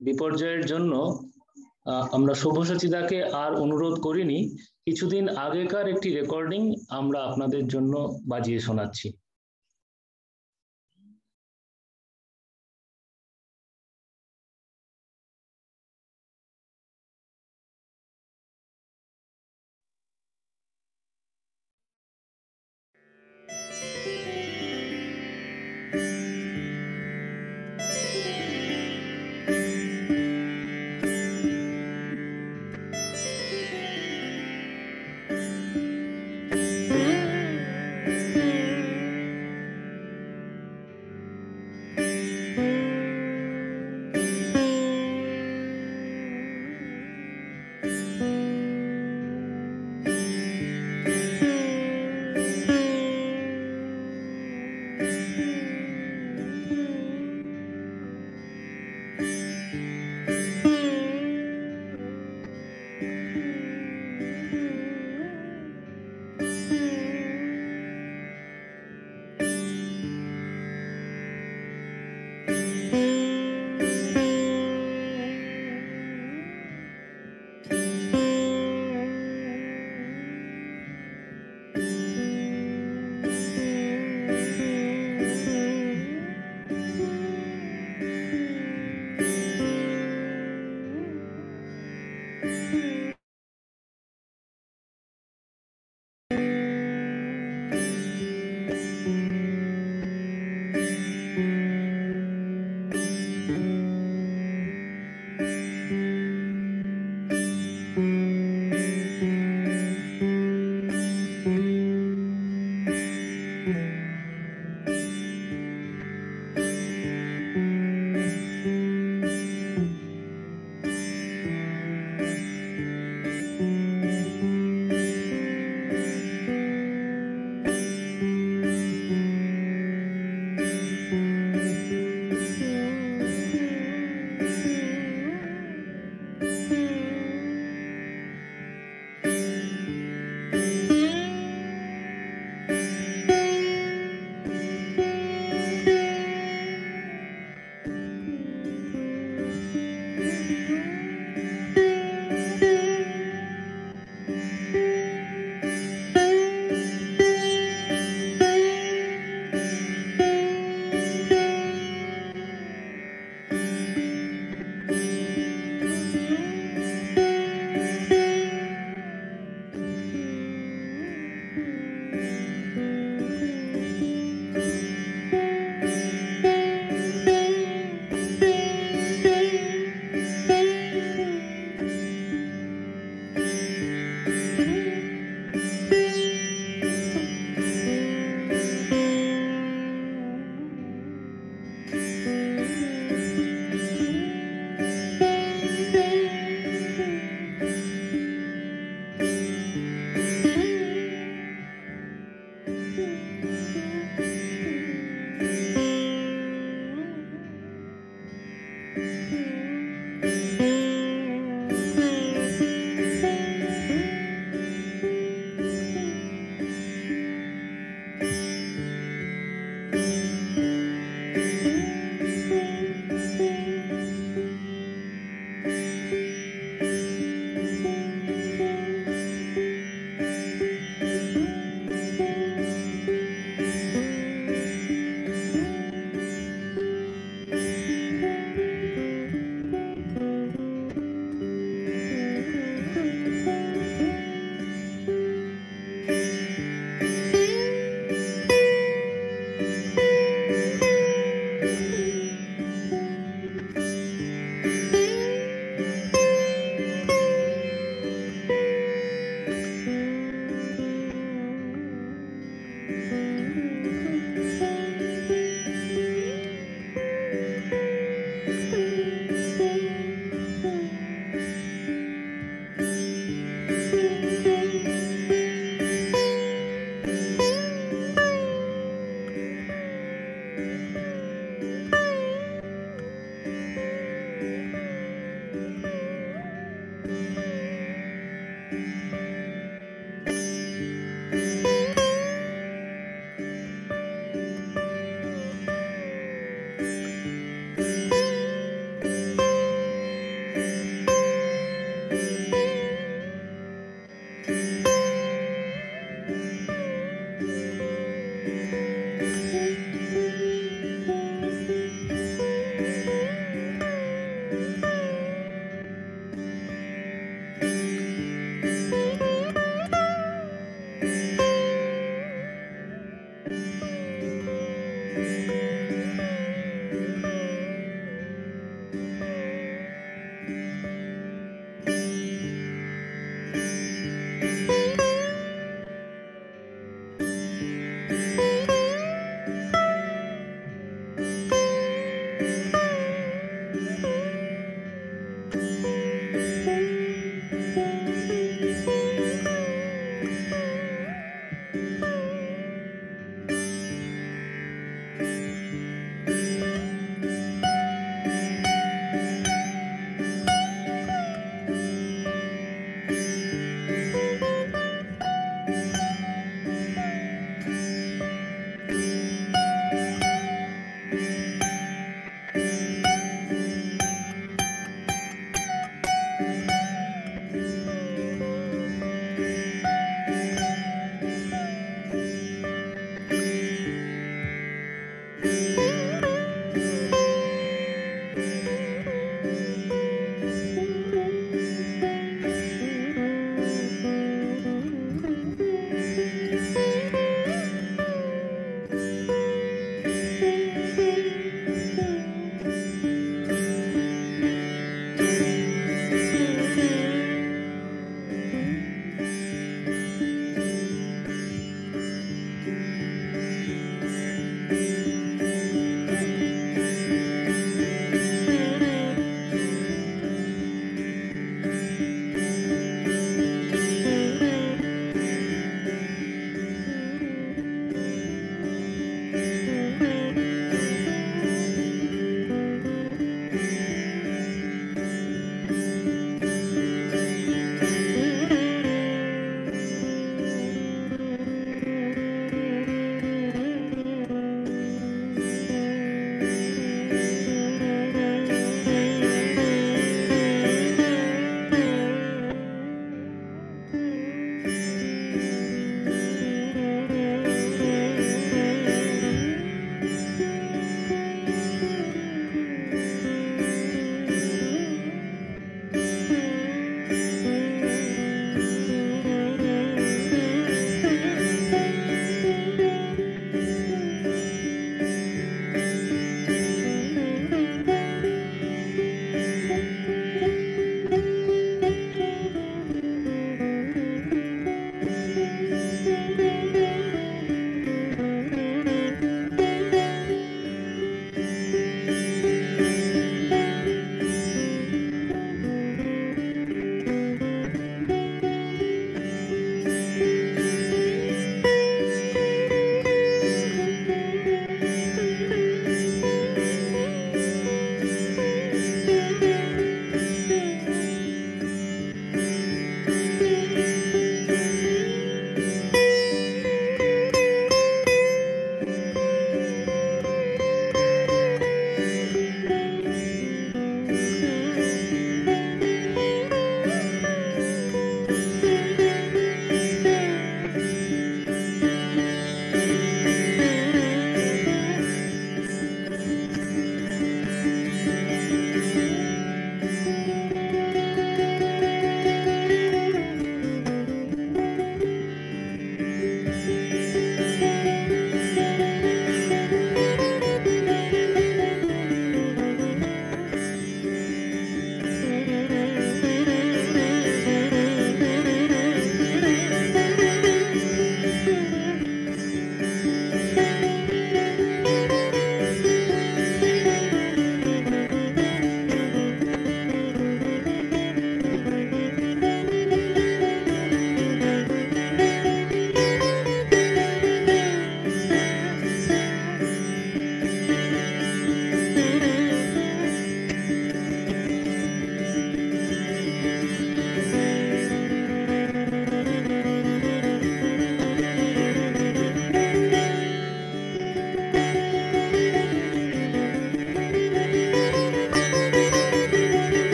বিপর্যয়ের জন্য আমরা শুভসচিদাকে আর অনুরোধ করিনি। কিছুদিন আগেকার একটি রেকর্ডিং আমরা আপনাদের জন্য বাজিয়ে শোনাচ্ছি।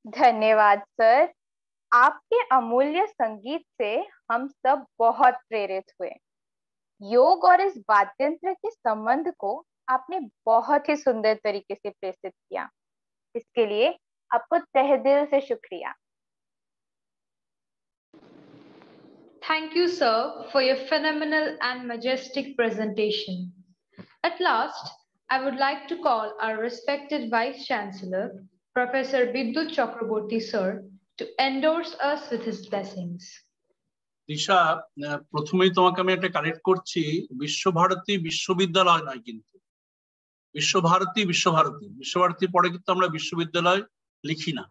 धन्यवाद सर। आपके अमूल्य संगीत से हम सब बहुत प्रेरित हुए। योग और इस वाद्ययंत्र के संबंध को आपने बहुत ही सुंदर तरीके से प्रस्तुत किया। इसके लिए आपको तहे दिल से शुक्रिया। Thank you, sir, for your phenomenal and majestic presentation. At last, I would like to call our respected Vice Chancellor, Professor Bidyut Chakraborty, sir, to endorse us with his blessings. দিশা, প্রথমেই তোমাকে আমি একটা কারেক্ট করছি, বিশ্বভারতী বিশ্ববিদ্যালয় নয়, কিন্তু বিশ্বভারতী বিশ্বভারতী বিশ্বভারতীর পরে কিন্তু আমরা বিশ্ববিদ্যালয় লিখি না।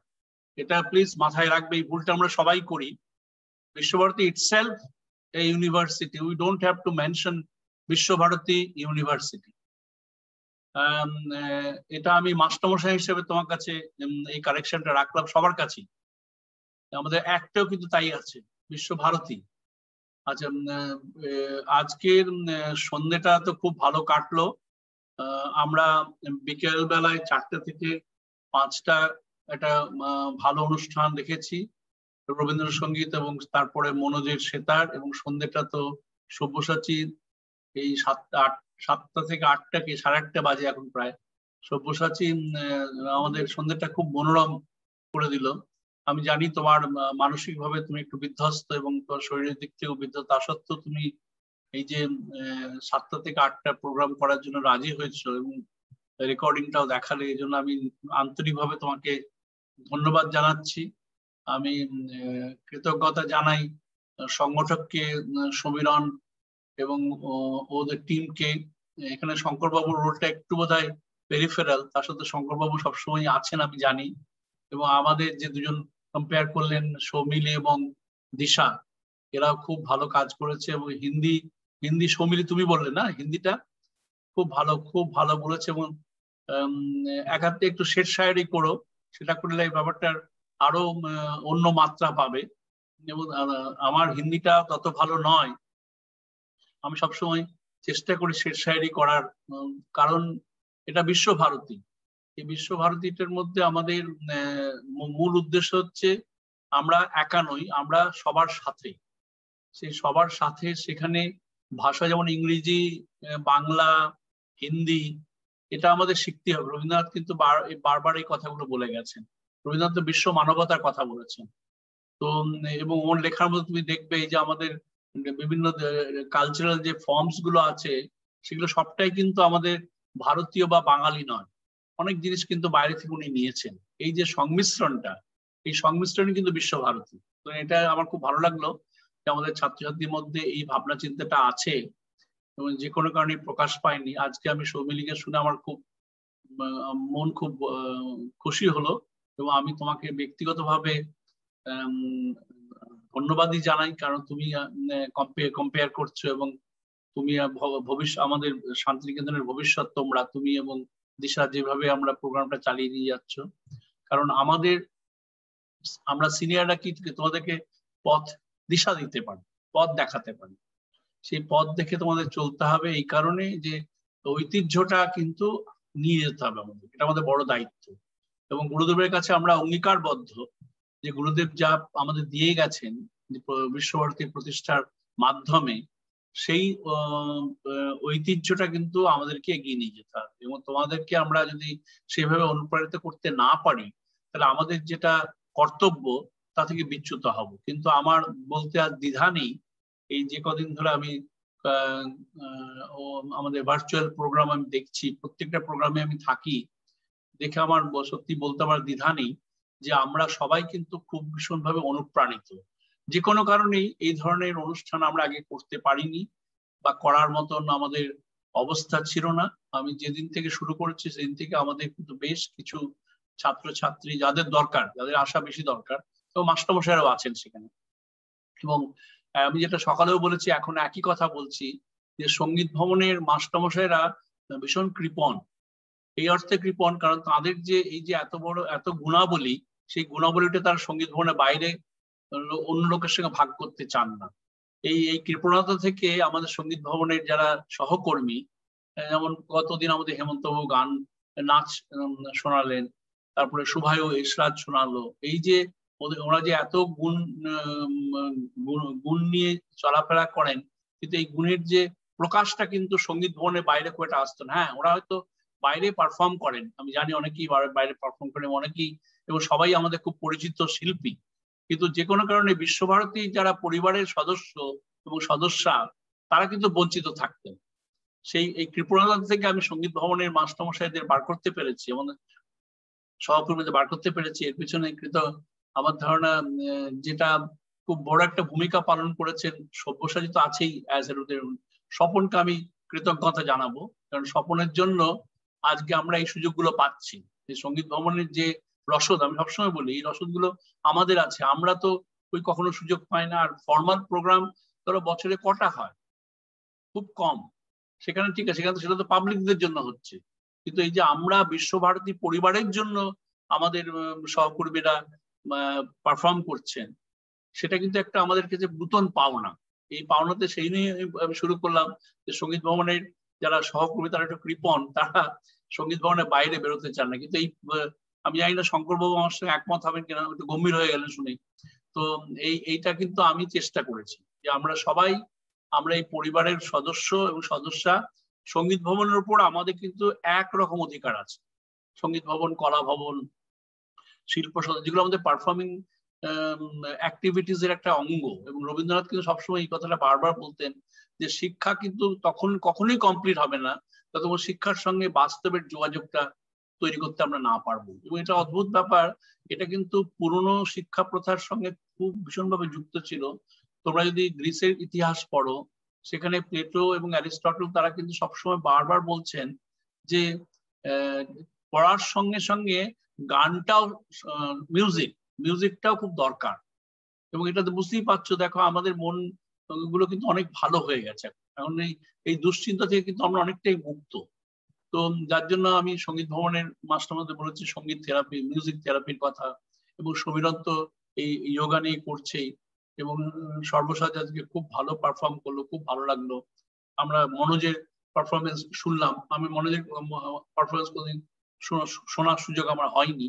এটা প্লিজ মাথায় রাখবে, এই ভুলটা আমরা সবাই করি। Visvabharati itself a university. We don't have to mention Visvabharati university. এটা আমি মাস্টারমশাই হিসেবে তোমার কাছে এই কারেকশনটা রাখলাম, সবার কাছেই। আমাদের একটাও কিন্তু তাই আছে, বিশ্বভারতী। আচ্ছা, আজকের সন্ধ্যেটা তো খুব ভালো কাটলো। আমরা বিকেল বেলায় 4টা থেকে 5টা একটা ভালো অনুষ্ঠান দেখেছি, রবীন্দ্রসঙ্গীত এবং তারপরে মনোজের সেতার, এবং সন্ধ্যেটা তো সব্যসাচীর এই 7টা থেকে 8টা কি 8:30 বাজে এখন প্রায়। সব্যসাচী আমাদের সন্ধ্যেটা খুব মনোরম করে দিল। আমি জানি তোমার মানসিকভাবে তুমি একটু বিধ্বস্ত এবং তোমার শরীরের দিক থেকেও বিধ্বস্ত, তা সত্ত্বেও তুমি এই যে 7টা থেকে 8টা প্রোগ্রাম করার জন্য রাজি হয়েছো এবং রেকর্ডিংটাও দেখালে, এই জন্য আমি আন্তরিকভাবে তোমাকে ধন্যবাদ জানাচ্ছি। আমি কৃতজ্ঞতা জানাই সংগঠককে, সমীরণ এবং ওদের টিমকে। এখানে শঙ্করবাবুর রোলটা একটু বোধহয় পেরিফেরাল, তার সাথে শঙ্করবাবু সবসময় আছেন আমি জানি। এবং আমাদের যে দুজন কম্পেয়ার করলেন, সৌমিলি এবং দিশা, এরাও খুব ভালো কাজ করেছে। এবং হিন্দি সৌমিলি তুমি বললে না, হিন্দিটা খুব ভালো বলেছে। এবং একান্তে একটু শের শায়েরি করো, সেটা করলে এই ব্যাপারটার আরো অন্য মাত্রা পাবে। এবং আমার হিন্দিটা তত ভালো নয়, আমি সবসময় চেষ্টা করি শের শায়েরি করার, কারণ এটা বিশ্বভারতী। এই বিশ্বভারতীটার মধ্যে আমাদের মূল উদ্দেশ্য হচ্ছে আমরা একা নই, আমরা সবার সাথে। সেই সবার সাথে সেখানে ভাষা যেমন ইংরেজি, বাংলা, হিন্দি, এটা আমাদের শিখতে হবে। রবীন্দ্রনাথ কিন্তু বারবার এই কথাগুলো বলে গেছেন। রবীন্দ্রনাথ তো বিশ্ব মানবতার কথা বলেছেন। তো এবং ওর লেখার মধ্যে তুমি দেখবে যে আমাদের বিভিন্ন কালচারাল যে ফর্মস গুলো আছে, সেগুলো সবটাই কিন্তু আমাদের ভারতীয় বা বাঙালি নয়, অনেক জিনিস কিন্তু বাইরে থেকে উনি নিয়েছেন। এই যে সংমিশ্রণটা, এই সংমিশ্রণই কিন্তু বিশ্বভারতী। তো এটা আমার খুব ভালো লাগলো যে আমাদের ছাত্রছাত্রীর মধ্যে এই ভাবনা চিন্তাটা আছে এবং যে কোনো কারণে প্রকাশ পায়নি। আজকে আমি সৌমিলিকে শুনে আমার মন খুব খুশি হলো, এবং আমি তোমাকে ব্যক্তিগতভাবে ধন্যবাদই জানাই, কারণ তুমি কম্পেয়ার করছো এবং তুমি আমাদের শান্তিনিকেতনের ভবিষ্যৎ তোমরা, তুমি এবং দিশা যেভাবে আমরা প্রোগ্রামটা চালিয়ে নিয়ে যাচ্ছ। কারণ আমরা সিনিয়ররা কি তোমাদেরকে পথ দিশা দিতে পারি, পথ দেখাতে পারি। সেই পথ দেখে তোমাদের চলতে হবে, এই কারণে যে ঐতিহ্যটা কিন্তু নিয়ে যেতে হবে আমাদের, এটা আমাদের বড় দায়িত্ব। এবং গুরুদেবের কাছে আমরা অঙ্গীকারবদ্ধ যে গুরুদেব যা আমাদের দিয়ে গেছেন বিশ্বভারতী প্রতিষ্ঠার মাধ্যমে, সেই ঐতিহ্যটা কিন্তু আমাদেরকে এগিয়ে নিয়ে যেতে হবে। এবং তোমাদেরকে আমরা যদি সেভাবে অনুপ্রাণিত করতে না পারি, তাহলে আমাদের যেটা কর্তব্য তা থেকে বিচ্যুত হব। কিন্তু আমার বলতে আর দ্বিধা নেই, এই যে কদিন ধরে আমি আমাদের ভার্চুয়াল প্রোগ্রাম আমি দেখছি, প্রত্যেকটা প্রোগ্রামে আমি থাকি, দেখে আমার সত্যি বলতে আমার দ্বিধা নেই যে আমরা সবাই কিন্তু খুব ভীষণভাবে অনুপ্রাণিত। যে কোনো কারণেই এই ধরনের অনুষ্ঠান আমরা আগে করতে পারিনি বা করার মতন আমাদের অবস্থা ছিল না। আমি যেদিন থেকে শুরু করেছি সেদিন থেকে আমাদের কিন্তু বেশ কিছু ছাত্রছাত্রী যাদের দরকার, যাদের আসা বেশি দরকার, তো মাস্টারমশাইরাও আছেন সেখানে। এবং আমি যেটা সকালেও বলেছি, এখন একই কথা বলছি, যে সঙ্গীত ভবনের মাস্টারমশাইরা ভীষণ কৃপণ। এই অর্থে কৃপণ কারণ তাদের যে এই যে এত গুণাবলী, সেই গুণাবলীটা তারা সঙ্গীত ভবনের বাইরে অন্য লোকের সঙ্গে ভাগ করতে চান না। এই কৃপণতা থেকে আমাদের সঙ্গীত ভবনের যারা সহকর্মী, যেমন গতদিন আমাদের হেমন্তবাবু নাচ শোনালেন, তারপরে শুভায়ু এসরাজ শোনালো। এই যে ওরা যে এত গুণ নিয়ে চলাফেরা করেন, কিন্তু এই গুণের যে প্রকাশটা কিন্তু সঙ্গীত ভবনের বাইরে খুব একটা আসতো না। হ্যাঁ, ওরা হয়তো বাইরে পারফর্ম করেন, আমি জানি অনেকেই বাইরে পারফর্ম করেন অনেকেই, এবং সবাই আমাদের খুব পরিচিত শিল্পী, কিন্তু যে কোনো কারণে বিশ্বভারতী যারা পরিবারের সদস্য এবং সদস্যা তারা কিন্তু বঞ্চিত থাকতেন। সেই এই কৃপণতা থেকে আমি সঙ্গীত ভবনের মাস্টারমশাইদের বার করতে পেরেছি, আমাদের সহকর্মীদের বার করতে পেরেছি। এর পিছনে আমার ধারণা যেটা খুব বড় একটা ভূমিকা পালন করেছেন সব্যসাচী তো আছেই, স্বপনকে আমি কৃতজ্ঞতা জানাবো, কারণ স্বপনের জন্য আজকে আমরা এই সুযোগগুলো পাচ্ছি। যে সঙ্গীত ভবনের যে রসদ, আমি সবসময় বলি এই রসদগুলো আমাদের আছে, আমরা তো ওই কখনো সুযোগ পাই না। আর ফর্মাল প্রোগ্রাম ধরো বছরে কটা হয়, খুব কম, সেখানে ঠিক আছে, সেখানে সেটা তো পাবলিকদের জন্য হচ্ছে, কিন্তু এই যে আমরা বিশ্বভারতী পরিবারের জন্য আমাদের সহকর্মীরা পারফর্ম করছেন, সেটা কিন্তু একটা আমাদের কাছে নতুন পাওনা। এই পাওনাতে সেই নিয়ে আমি শুরু করলাম যে সঙ্গীত ভবনের যারা সহকর্মী তারা একটু কৃপণ, তারা সঙ্গীত ভবনের বাইরে বেরোতে চান না। কিন্তু এই আমি জানি না শঙ্করবাবু আমার সঙ্গে একমত হবেন কিনা, একটু গম্ভীর হয়ে গেলেন শুনে। তো এইটা কিন্তু আমি চেষ্টা করেছি যে আমরা সবাই, আমরা এই পরিবারের সদস্য এবং সদস্যা, সঙ্গীত ভবনের উপর আমাদের কিন্তু একরকম অধিকার আছে। সঙ্গীত ভবন, কলা ভবন, শিল্প সদন, যেগুলো আমাদের পারফর্মিং অ্যাক্টিভিটিস এর একটা অঙ্গ। এবং রবীন্দ্রনাথ কিন্তু সবসময় এই কথাটা বারবার বলতেন যে শিক্ষা কিন্তু কখনোই কমপ্লিট হবে না যতক্ষণ শিক্ষার সঙ্গে বাস্তবের যোগাযোগটা তৈরি করতে আমরা না পারবো। এবং এটা অদ্ভুত ব্যাপার, এটা কিন্তু পুরনো শিক্ষা প্রথার সঙ্গে খুব ভীষণভাবে যুক্ত ছিল। তোমরা যদি গ্রিসের ইতিহাস পড়ো, সেখানে প্লেটো এবং অ্যারিস্টটল তারা কিন্তু সবসময় বারবার বলছেন যে পড়ার সঙ্গে সঙ্গে গানটাও, মিউজিকটাও খুব দরকার। এবং এটা তো বুঝতেই পারছো, দেখো আমাদের মন গুলো কিন্তু অনেক ভালো হয়ে গেছে এখন, এই দুশ্চিন্তা থেকে কিন্তু আমরা অনেকটাই মুক্ত। তো যার জন্য আমি সঙ্গীত ভবনের মাস্টারমশাইদের বলেছি সঙ্গীত থেরাপি, মিউজিক থেরাপির কথা। এবং সমীরণ তো এই যোগা নিয়ে করছেই, এবং সর্বসাজ আজকে খুব ভালো পারফর্ম করলো, খুব ভালো লাগলো। আমরা মনোজের পারফরমেন্স শুনলাম, আমি মনোজের পারফরমেন্স কোনদিন শোনার সুযোগ আমার হয়নি,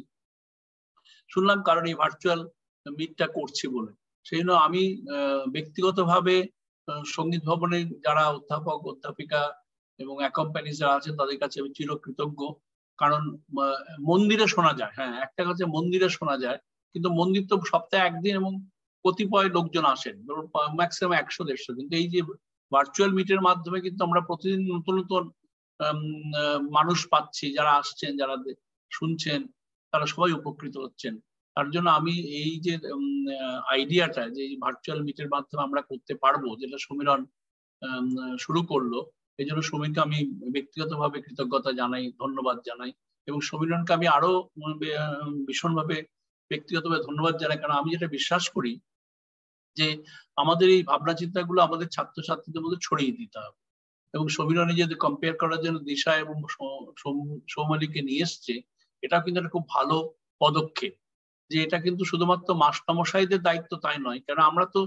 শুনলাম কারণ এই ভার্চুয়াল মিটটা করছি বলে। সেই জন্য আমি ব্যক্তিগতভাবে সঙ্গীত ভবনের যারা অধ্যাপক অধ্যাপিকা এবং অ্যাকম্পানিজ যারা আছেন তাদের কাছে আমি চিরকৃতজ্ঞ। কারণ মন্দিরে শোনা যায়, হ্যাঁ একটা কথা মন্দিরে শোনা যায়, কিন্তু মন্দির তো সপ্তাহে একদিন এবং কতিপয় লোকজন আসেন, ধরুন ম্যাক্সিমাম 100-150, কিন্তু এই যে ভার্চুয়াল মিটের মাধ্যমে কিন্তু আমরা প্রতিদিন নতুন নতুন মানুষ পাচ্ছি, যারা আসছেন, যারা শুনছেন, তারা সবাই উপকৃত হচ্ছেন। তার জন্য আমি এই যে আইডিয়াটা যে ভার্চুয়াল মিটের মাধ্যমে আমরা করতে পারবো, যেটা সমীরণ শুরু করলো, এই জন্য সমীরকে আমি ব্যক্তিগতভাবে কৃতজ্ঞতা জানাই, ধন্যবাদ জানাই। এবং সমীরণকে আমি আরো ভীষণভাবে ব্যক্তিগতভাবে ধন্যবাদ জানাই, কারণ আমি যেটা বিশ্বাস করি যে আমাদের এই ভাবনা চিন্তাগুলো আমাদের ছাত্রছাত্রীদের মধ্যে ছড়িয়ে দিতে হবে। এবং সমীরণে যদি কম্পেয়ার করার জন্য দিশা এবং সৌমালিকে নিয়ে এসছে, এটাও কিন্তু একটা খুব ভালো পদক্ষেপ। যে এটা কিন্তু শুধুমাত্র মাস্টারমশাইদের দায়িত্ব তাই নয়, কারণ আমরা তো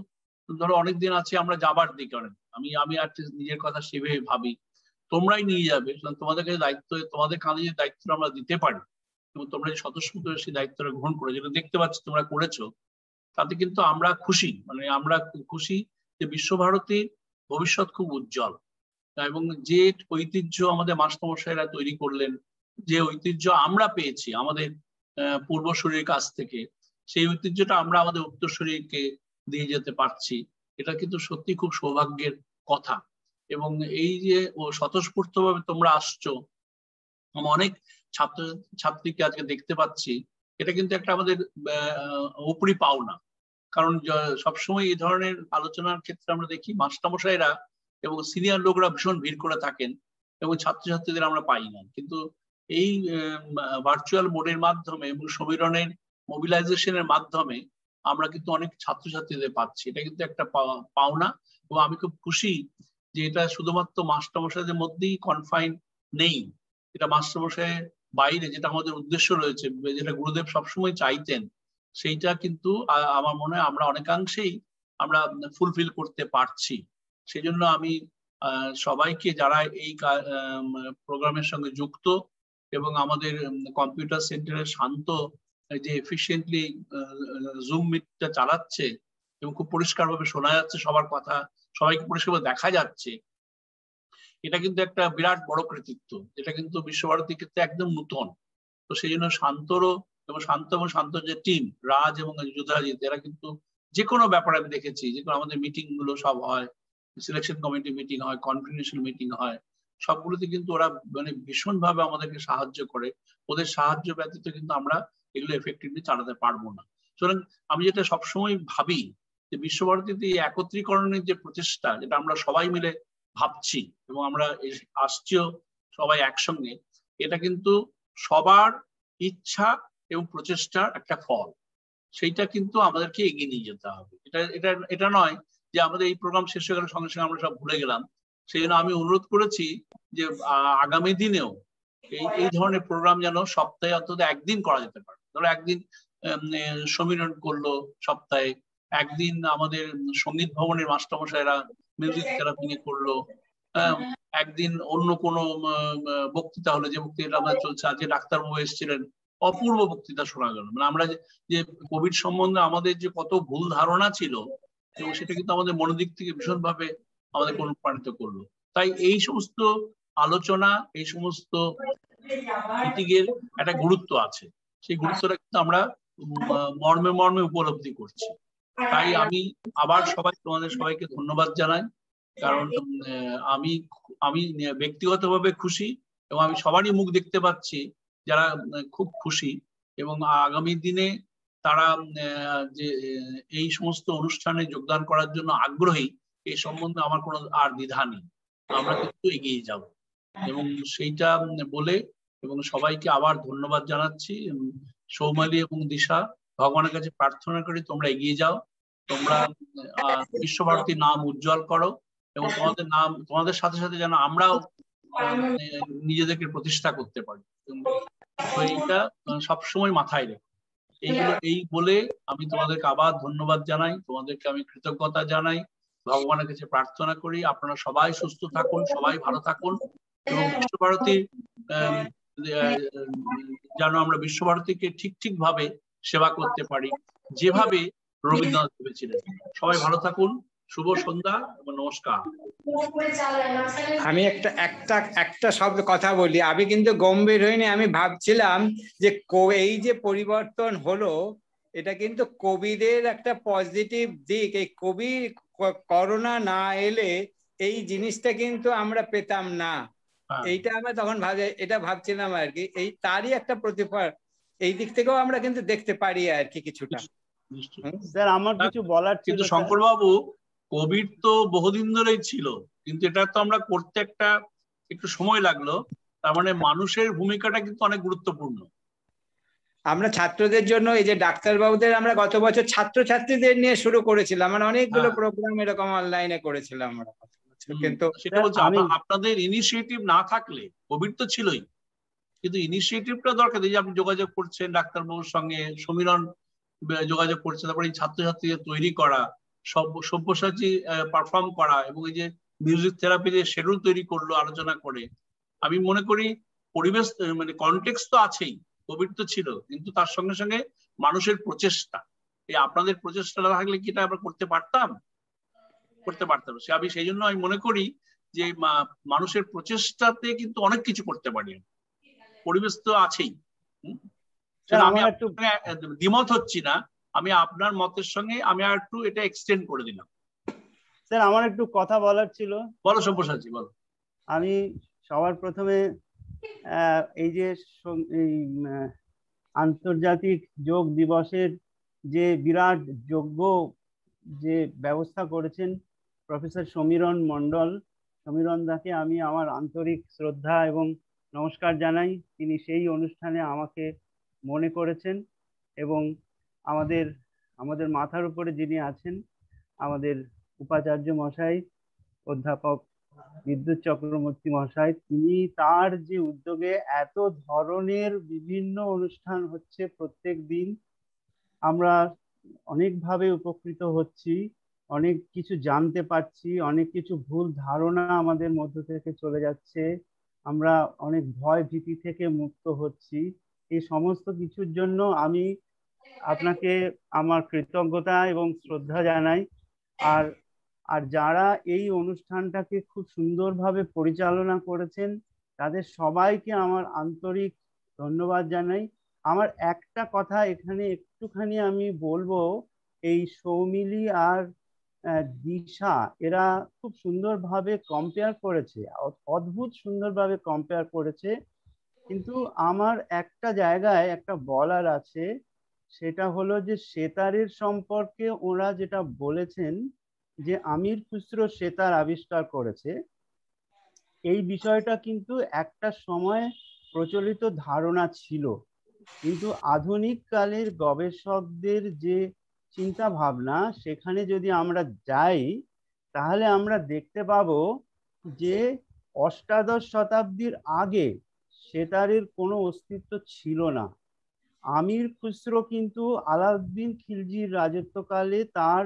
ধরো অনেকদিন আছে আমরা যাবার দিকে, আমি আর নিজের কথা সেভাবে ভাবি, তোমরাই নিয়ে যাবে, তোমাদের কাছে দায়িত্ব, তোমাদের কাঁধে যে দায়িত্বটা আমরা দিতে পারি এবং তোমরা যে স্বতঃস্ফূর্ত সেই দায়িত্বটা গ্রহণ করে যেটা দেখতে পাচ্ছি তোমরা করেছো, তাতে কিন্তু আমরা খুশি। মানে আমরা খুশি যে বিশ্বভারতীর ভবিষ্যৎ খুব উজ্জ্বল। এবং যে ঐতিহ্য আমাদের মাস্টারমশাইরা তৈরি করলেন, যে ঐতিহ্য আমরা পেয়েছি আমাদের পূর্বসূরির কাছ থেকে, সেই ঐতিহ্যটা আমরা আমাদের উত্তরসূরিকে দিয়ে যেতে পারছি, এটা কিন্তু সত্যি খুব সৌভাগ্যের কথা। এবং এই যে স্বতঃস্ফূর্তভাবে তোমরা আসছো, অনেক ছাত্রছাত্রীকে আজকে দেখতে পাচ্ছি, এটা কিন্তু একটা আমাদের উপরি পাওনা। কারণ সবসময় এই ধরনের আলোচনার ক্ষেত্রে আমরা দেখি মাস্টারমশাইরা এবং সিনিয়র লোকরা ভীষণ ভিড় করে থাকেন এবং ছাত্রছাত্রীদের আমরা পাই না। কিন্তু এই ভার্চুয়াল মোডের মাধ্যমে এবং সমীরণের মোবিলাইজেশনের মাধ্যমে আমরা কিন্তু অনেক ছাত্রছাত্রীদের পাচ্ছি, এটা কিন্তু একটা পাওনা। এবং আমি খুব খুশি যে এটা শুধুমাত্র মাস্টারমশাইদের মধ্যেই কনফাইন নেই, এটা মাস্টারমশাইয়ের বাইরে যেটা আমাদের উদ্দেশ্য রয়েছে, যেটা গুরুদেব সবসময় চাইতেন, সেইটা কিন্তু আমার মনে হয় আমরা অনেকাংশেই আমরা ফুলফিল করতে পারছি। সেই জন্য আমি সবাইকে যারা এই প্রোগ্রামের সঙ্গে যুক্ত এবং আমাদের কম্পিউটার সেন্টারে শান্ত যে এফিশিয়েন্টলি জুম মিটটা চালাচ্ছে এবং খুব পরিষ্কারভাবে শোনা যাচ্ছে সবার কথা, সবাইকে পরিষ্কারভাবে দেখা যাচ্ছে, এটা কিন্তু একটা বিরাট বড় কৃতিত্ব, যেটা কিন্তু বিশ্বভারতীর ক্ষেত্রে একদম নতুন। তো সেই জন্য শান্তরও এবং শান্ত যে টিম, রাজ এবং যুদ্ধাজিৎ, এরা কিন্তু যে কোনো ব্যাপারে আমি দেখেছি, যে কোনো আমাদের মিটিং গুলো সব হয়, সিলেকশন কমিটি মিটিং হয়, কনফিডেন্সিয়াল মিটিং হয়, সবগুলোতে কিন্তু ওরা মানে ভীষণভাবে আমাদেরকে সাহায্য করে। ওদের সাহায্য ব্যতীত কিন্তু আমরা এগুলো এফেক্টিভলি চালাতে পারবো না। সুতরাং আমি যেটা সবসময় ভাবি যে বিশ্বভারতীতে এই একত্রীকরণের যে প্রচেষ্টা, যেটা আমরা সবাই মিলে ভাবছি এবং আমরা আসছিও সবাই একসঙ্গে, এটা কিন্তু সবার ইচ্ছা এবং প্রচেষ্টার একটা ফল। সেইটা কিন্তু আমাদেরকে এগিয়ে নিয়ে যেতে হবে। এটা নয় যে আমাদের এই প্রোগ্রাম শেষ হয়ে গেলে সঙ্গে সঙ্গে আমরা সব ভুলে গেলাম। সেই জন্য আমি অনুরোধ করেছি যে আগামী দিনেও এই ধরনের প্রোগ্রাম যেন সপ্তাহে অন্তত একদিন করা যেতে পারে। ধরো একদিন সমীরণ করলো সপ্তাহে, একদিন আমাদের সঙ্গীত ভবনের মাস্টারমশাইরা মিউজিক থেরাপি নিয়ে করলো, একদিন অন্য কোনো বক্তৃতা হলো, যে বক্তৃতা আমাদের চলছে, আজকে ডাক্তারবাবু এসেছিলেন, অপূর্ব বক্তৃতা শোনা গেল। মানে আমরা যে কোভিড সম্বন্ধে আমাদের যে কত ভুল ধারণা ছিল, এবং সেটা কিন্তু আমাদের মনের দিক থেকে ভীষণভাবে আমাদেরকে অনুপ্রাণিত করলো। তাই এই সমস্ত আলোচনা, এই সমস্ত মিটিংয়ের একটা গুরুত্ব আছে, সেই গুরুত্বটা কিন্তু আমরা মর্মে মর্মে উপলব্ধি করছি। তাই আমি আবার তোমাদের সবাইকে ধন্যবাদ জানাই, কারণ আমি ব্যক্তিগতভাবে খুশি এবং আমি সবারই মুখ দেখতে পাচ্ছি যারা খুব খুশি, এবং আগামী দিনে তারা যে এই সমস্ত অনুষ্ঠানে যোগদান করার জন্য আগ্রহী, এই সম্বন্ধে আমার কোনো আর দ্বিধা নেই। আমরা কিন্তু এগিয়ে যাব, এবং সেইটা বলে এবং সবাইকে আবার ধন্যবাদ জানাচ্ছি। সৌমালী এবং দিশা, ভগবানের কাছে প্রার্থনা করি তোমরা এগিয়ে যাও, তোমরা বিশ্বভারতীর নাম উজ্জ্বল করো, এবং তোমাদের সাথে সাথে যেন আমরাও নিজেদেরকে প্রতিষ্ঠা করতে পারি। তো এইটা সবসময় মাথায় রেখো। এই বলে আমি তোমাদেরকে আবার ধন্যবাদ জানাই, তোমাদেরকে আমি কৃতজ্ঞতা জানাই, ভগবানের কাছে প্রার্থনা করি আপনারা সবাই সুস্থ থাকুন, সবাই ভালো থাকুন, এবং বিশ্বভারতীর যেন আমরা বিশ্বভারতীকে ঠিক ভাবে সেবা করতে পারি, যেভাবে রবীন্দ্রনাথ ভেবেছিলেন। সবাই ভালো থাকুন, শুভ সন্ধ্যা এবং নমস্কার। আমি একটা শব্দ কথা বলি, আমি কিন্তু গম্ভীর হইনি। আমি ভাবছিলাম যে এই যে পরিবর্তন হলো, এটা কিন্তু কোভিডের একটা পজিটিভ দিক। এই করোনা না এলে এই জিনিসটা কিন্তু আমরা পেতাম না, এইটা আমরা তখন ভাবছিলাম আর কি। এই তারই একটা প্রতিফল, এই দিক থেকেও আমরা কিন্তু দেখতে পারি আর কি কিছুটা। স্যার আমার কিছু বলার ছিল। কিন্তু শঙ্কর বাবু, কোভিড তো বহুদিন ধরেই ছিল, কিন্তু এটা তো আমরা করতে একটু সময় লাগলো। তার মানে মানুষের ভূমিকাটা কিন্তু অনেক গুরুত্বপূর্ণ। আমরা ছাত্রদের জন্য এই যে ডাক্তারবাবুদের আমরা গত বছর ছাত্রছাত্রীদের নিয়ে শুরু করেছিলাম, মানে অনেকগুলো প্রোগ্রাম এরকম অনলাইনে করেছিলাম আমরা। কিন্তু সেটা বলছি, আপনাদের ইনিশিয়েটিভ না থাকলে, কোভিড তো ছিলই, কিন্তু ইনিশিয়েটিভটা দরকার। এই যে আপনি যোগাযোগ করছেন ডাক্তারবাবুর সঙ্গে, সমীরণ যোগাযোগ করছে, তারপরে এই ছাত্রছাত্রীদের তৈরি করা, সব্যসাচী পারফর্ম করা, এবং এই যে মিউজিক থেরাপি যে শেডিউল তৈরি করলো আলোচনা করে, আমি মনে করি পরিবেশ মানে কনটেক্সট তো আছেই, কোভিড তো ছিল, কিন্তু তার সঙ্গে সঙ্গে মানুষের প্রচেষ্টা, এই আপনাদের প্রচেষ্টাটা থাকলে কি এটা আমরা করতে পারতাম। আমি সেই জন্য আমি মনে করি যে মানুষের প্রচেষ্টাতে কিন্তু অনেক কিছু করতে পারি। পরিবেশ তো আছেই। আমি দ্বিমত হচ্ছি না, আমি আপনার মতের সঙ্গে আমি আর একটু এটা এক্সটেন্ড করে দিলাম। স্যার আমার একটু কথা বলার ছিল। বলো সব্যসাচী, বলো। আমি সবার প্রথমে এই যে আন্তর্জাতিক যোগ দিবসের যে বিরাট যোগ্য যে ব্যবস্থা করেছেন প্রফেসর সমীরণ মণ্ডল, সমীরণ দাকে আমি আমার আন্তরিক শ্রদ্ধা এবং নমস্কার জানাই। তিনি সেই অনুষ্ঠানে আমাকে মনে করেছেন, এবং আমাদের মাথার উপরে যিনি আছেন আমাদের উপাচার্য মশাই অধ্যাপক বিদ্যুৎ চক্রবর্তী মশাই, তিনি তার যে উদ্যোগে এত ধরনের বিভিন্ন অনুষ্ঠান হচ্ছে প্রত্যেক দিন, আমরা অনেকভাবে উপকৃত হচ্ছি, অনেক কিছু জানতে পারছি, অনেক কিছু ভুল ধারণা আমাদের মধ্য থেকে চলে যাচ্ছে, আমরা অনেক ভয় ভীতি থেকে মুক্ত হচ্ছি। এই সমস্ত কিছুর জন্য আমি আপনাকে আমার কৃতজ্ঞতা এবং শ্রদ্ধা জানাই। আর আর যারা এই অনুষ্ঠানটাকে খুব সুন্দরভাবে পরিচালনা করেছেন তাদের সবাইকে আমার আন্তরিক ধন্যবাদ জানাই। আমার একটা কথা এখানে একটুখানি আমি বলবো, এই সৌমিলি আর দিশা এরা খুব সুন্দরভাবে কম্পেয়ার করেছে, অদ্ভুত সুন্দরভাবে কম্পেয়ার করেছে, কিন্তু আমার একটা জায়গায় একটা বলার আছে, সেটা হলো যে সেতারের সম্পর্কে ওরা যেটা বলেছেন যে আমির খুসরো সেতার আবিষ্কার করেছে, এই বিষয়টা কিন্তু একটা সময় প্রচলিত ধারণা ছিল, কিন্তু আধুনিক কালের গবেষকদের যে চিন্তা ভাবনা সেখানে যদি আমরা যাই তাহলে আমরা দেখতে পাবো যে অষ্টাদশ শতাব্দীর আগে সেতারের কোনো অস্তিত্ব ছিল না। আমির খুসরো কিন্তু আলাউদ্দিন খিলজির রাজত্বকালে তার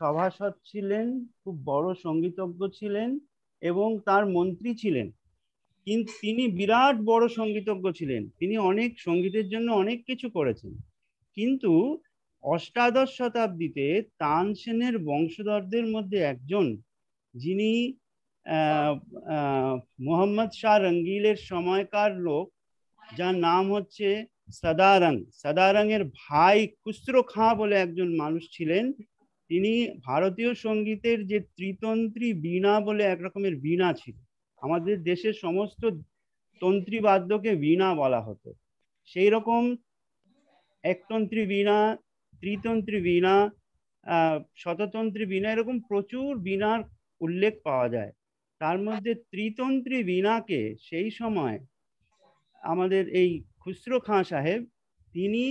সভাসদ ছিলেন, খুব বড় সঙ্গীতজ্ঞ ছিলেন এবং তার মন্ত্রী ছিলেন, কিন্তু তিনি বিরাট বড় সঙ্গীতজ্ঞ ছিলেন, তিনি অনেক সঙ্গীতের জন্য অনেক কিছু করেছেন। কিন্তু অষ্টাদশ শতাব্দীতে তানসেনের বংশধরদের মধ্যে একজন, যিনি মোহাম্মদ শাহ রঙ্গিলের সময়কার লোক, যার নাম হচ্ছে সদারং, সদারঙের ভাই খুসরো খাঁ বলে একজন মানুষ ছিলেন। তিনি ভারতীয় সঙ্গীতের যে ত্রিতন্ত্রী বীণা বলে এক রকমের বীণা ছিল, আমাদের দেশের সমস্ত তন্ত্রী বাদ্যকে বীণা বলা হতো, সেই রকম একতন্ত্রী বীণা, ত্রিতন্ত্রী বীণা, শততন্ত্রী বীণা, এরকম প্রচুর বীণার উল্লেখ পাওয়া যায়। তার মধ্যে ত্রিতন্ত্রী বীণাকে সেই সময় আমাদের এই খুসরো খাঁ সাহেব তিনি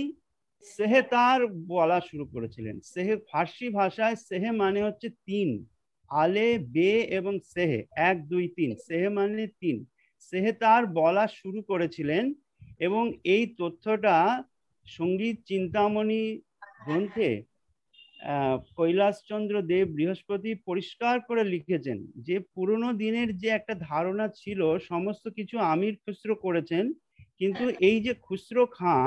সেহেতার বলা শুরু করেছিলেন। সেহে ফার্সি ভাষায় সেহে মানে হচ্ছে তিন, আলে বে এবং সেহে, 1 2 3, সেহে মানে তিন, সেহেতার বলা শুরু করেছিলেন। এবং এই তথ্যটা সঙ্গীত চিন্তামণি গ্রন্থে কৈলাসচন্দ্র দেব বৃহস্পতি পরিষ্কার করে লিখেছেন যে পুরনো দিনের যে একটা ধারণা ছিল সমস্ত কিছু আমির খুসরো করেছেন, কিন্তু এই যে খুসরো খাঁ,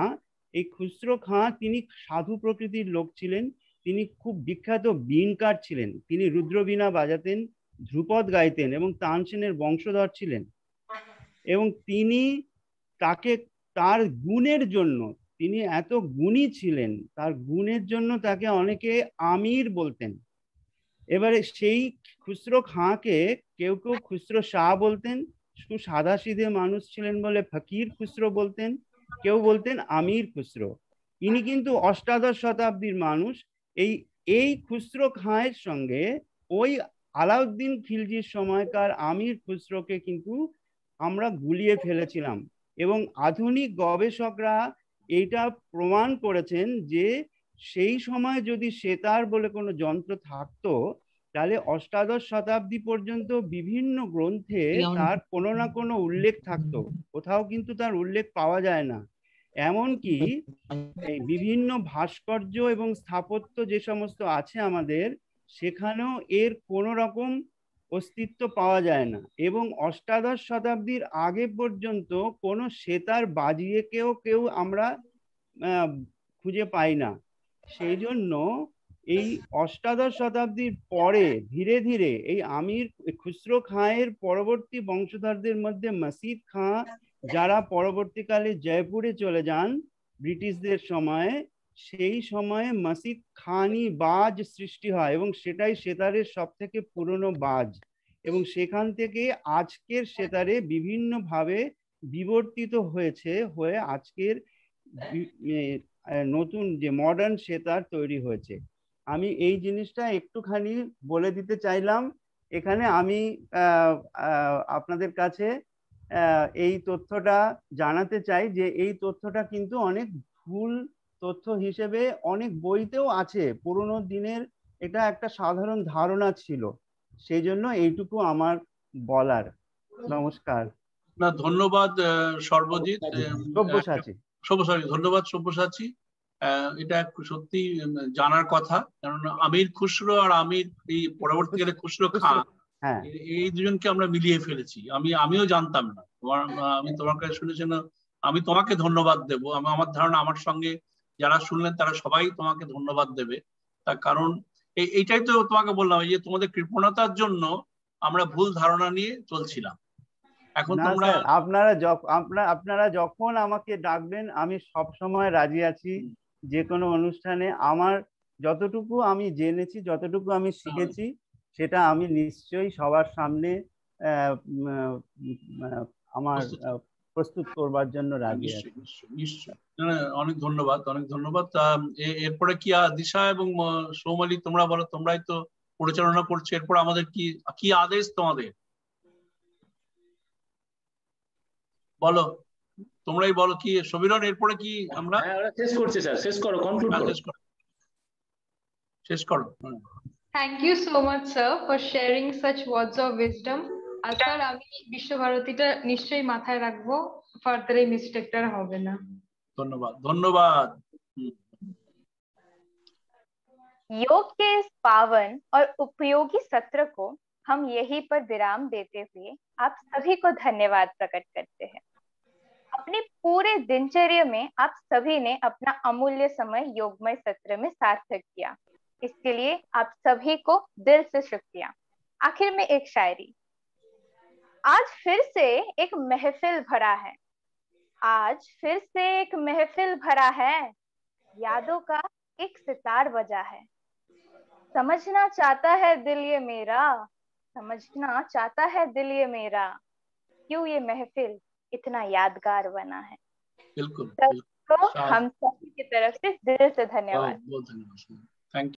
এই খুসরো খাঁ তিনি সাধু প্রকৃতির লোক ছিলেন, তিনি খুব বিখ্যাত বীণকার ছিলেন, তিনি রুদ্রবীণা বাজাতেন, ধ্রুপদ গাইতেন এবং তানসেনের বংশধর ছিলেন। এবং তিনি তাকে তার গুণের জন্য, তিনি এত গুণী ছিলেন, তার গুণের জন্য তাকে অনেকে আমির বলতেন। এবারে সেই খুসরো খাঁকে কেউ কেউ খুসরো শাহ বলতেন, শুধু সাদা সিধে মানুষ ছিলেন বলে ফকির খুসরো বলতেন, কেউ বলতেন আমির খুসরো। ইনি কিন্তু অষ্টাদশ শতাব্দীর মানুষ। এই খুসরো খাঁয়ের সঙ্গে ওই আলাউদ্দিন খিলজির সময়কার আমির খুসরোকে কিন্তু আমরা গুলিয়ে ফেলেছিলাম, এবং আধুনিক গবেষকরা এইটা প্রমাণ করেছেন যে সেই সময় যদি সেতার বলে কোনো যন্ত্র থাকতো তাহলে অষ্টাদশ শতাব্দী পর্যন্ত বিভিন্ন গ্রন্থে তার কোনো না কোনো উল্লেখ থাকতো, কোথাও কিন্তু তার উল্লেখ পাওয়া যায় না। এমনকি এই বিভিন্ন ভাস্কর্য এবং স্থাপত্য যে সমস্ত আছে আমাদের, সেখানেও এর কোনো রকম অস্তিত্ব পাওয়া যায় না। এবং অষ্টাদশ শতাব্দীর আগে পর্যন্ত কোনো সেতার বাজিয়ে কেউ আমরা খুঁজে পাই না। সেই জন্য এই অষ্টাদশ শতাব্দীর পরে ধীরে ধীরে এই আমির খুসরো খাঁয়ের পরবর্তী বংশধরদের মধ্যে মসিদ খাঁ, যারা পরবর্তীকালে জয়পুরে চলে যান ব্রিটিশদের সময়ে, সেই সময়ে মসিদ খানি বাজ সৃষ্টি হয় এবং সেটাই সেতারের সব থেকে পুরনো বাজ। এবং সেখান থেকে আজকের সেতারে বিভিন্নভাবে বিবর্তিত হয়ে আজকের নতুন যে মডার্ন সেতার তৈরি হয়েছে। আমি এই জিনিসটা একটুখানি বলে দিতে চাইলাম এখানে। আমি আপনাদের কাছে এই তথ্যটা জানাতে চাই যে এই তথ্যটা কিন্তু অনেক ভুল তথ্য হিসেবে অনেক বইতেও আছে, পুরোনো দিনের এটা একটা সাধারণ ধারণা ছিল, সেই জন্য এইটুকু আমার বলার। নমস্কার। না, ধন্যবাদ সর্বজিৎ। সব্যসাচী, ধন্যবাদ সব্যসাচী। এটা সত্যি জানার কথা, কারণ আমির খুসরো আর আমির পরবর্তীকালে খুসরো খাঁ, এই দুজনকে আমরা মিলিয়ে ফেলেছি। আমিও জানতাম না। আমি তোমার কাছে শুনেছি না, আমি তোমাকে ধন্যবাদ দেবো। আমার ধারণা আমার সঙ্গে যারা শুনলেন তারা সবাই তোমাকে ধন্যবাদ দেবে। তার কারণ এইটাই তো তোমাকে বললাম, এই যে তোমাদের কৃপণতার জন্য আমরা ভুল ধারণা নিয়ে চলছিলাম। এখন তোমরা আপনারা যখন আমাকে ডাকবেন আমি সব সময় রাজি আছি। যে কোনো অনুষ্ঠানে আমার যতটুকু আমি জেনেছি, যতটুকু আমি শিখেছি, সেটা আমি নিশ্চয়ই সবার সামনে আমার প্রস্তুত করবার জন্য রাজি আছি। নিশ্চয়ই। অনেক ধন্যবাদ, অনেক ধন্যবাদ। এরপরে কি দিশা এবং সৌমালি তোমরা বলো, তোমরাই তো পরিচালনা করছো, এরপর আমাদের কি আদেশ তোমাদের বলো, তোমরাই বলো কি সমীরণ, এরপরে কি আমরা শেষ করছি স্যার, শেষ করো, কনক্লুড করো, শেষ করো। Thank you so much, sir, for sharing such words of wisdom. আর স্যার আমি বিশ্বভারতীটা নিশ্চয়ই মাথায় রাখবো, ফার্দার এই মিস্টেকটা হবে না। ধন্যবাদ, ধন্যবাদ। योग के इस पावन और उपयोगी सत्र को हम यहीं पर विराम देते हुए आप सभी को धन्यवाद प्रकट करते हैं। अपने पूरे दिनचर्या में आप सभी ने अपना अमूल्य समय योगमय सत्र में सार्थक किया। इसके लिए आप सभी को दिल से शुक्रिया। आखिर में एक शायरी। आज फिर से एक महफिल भरा है, आज फिर से एक महफिल भरा है, यादों का एक सितार बजा है। समझना चाहता है दिल ये मेरा, समझना चाहता है दिल ये मेरा, क्यों ये महफिल इतना यादगार बना है। बिल्कुल, तो हम सभी की तरफ से दिल से धन्यवाद। बहुत धन्यवाद। Thank you.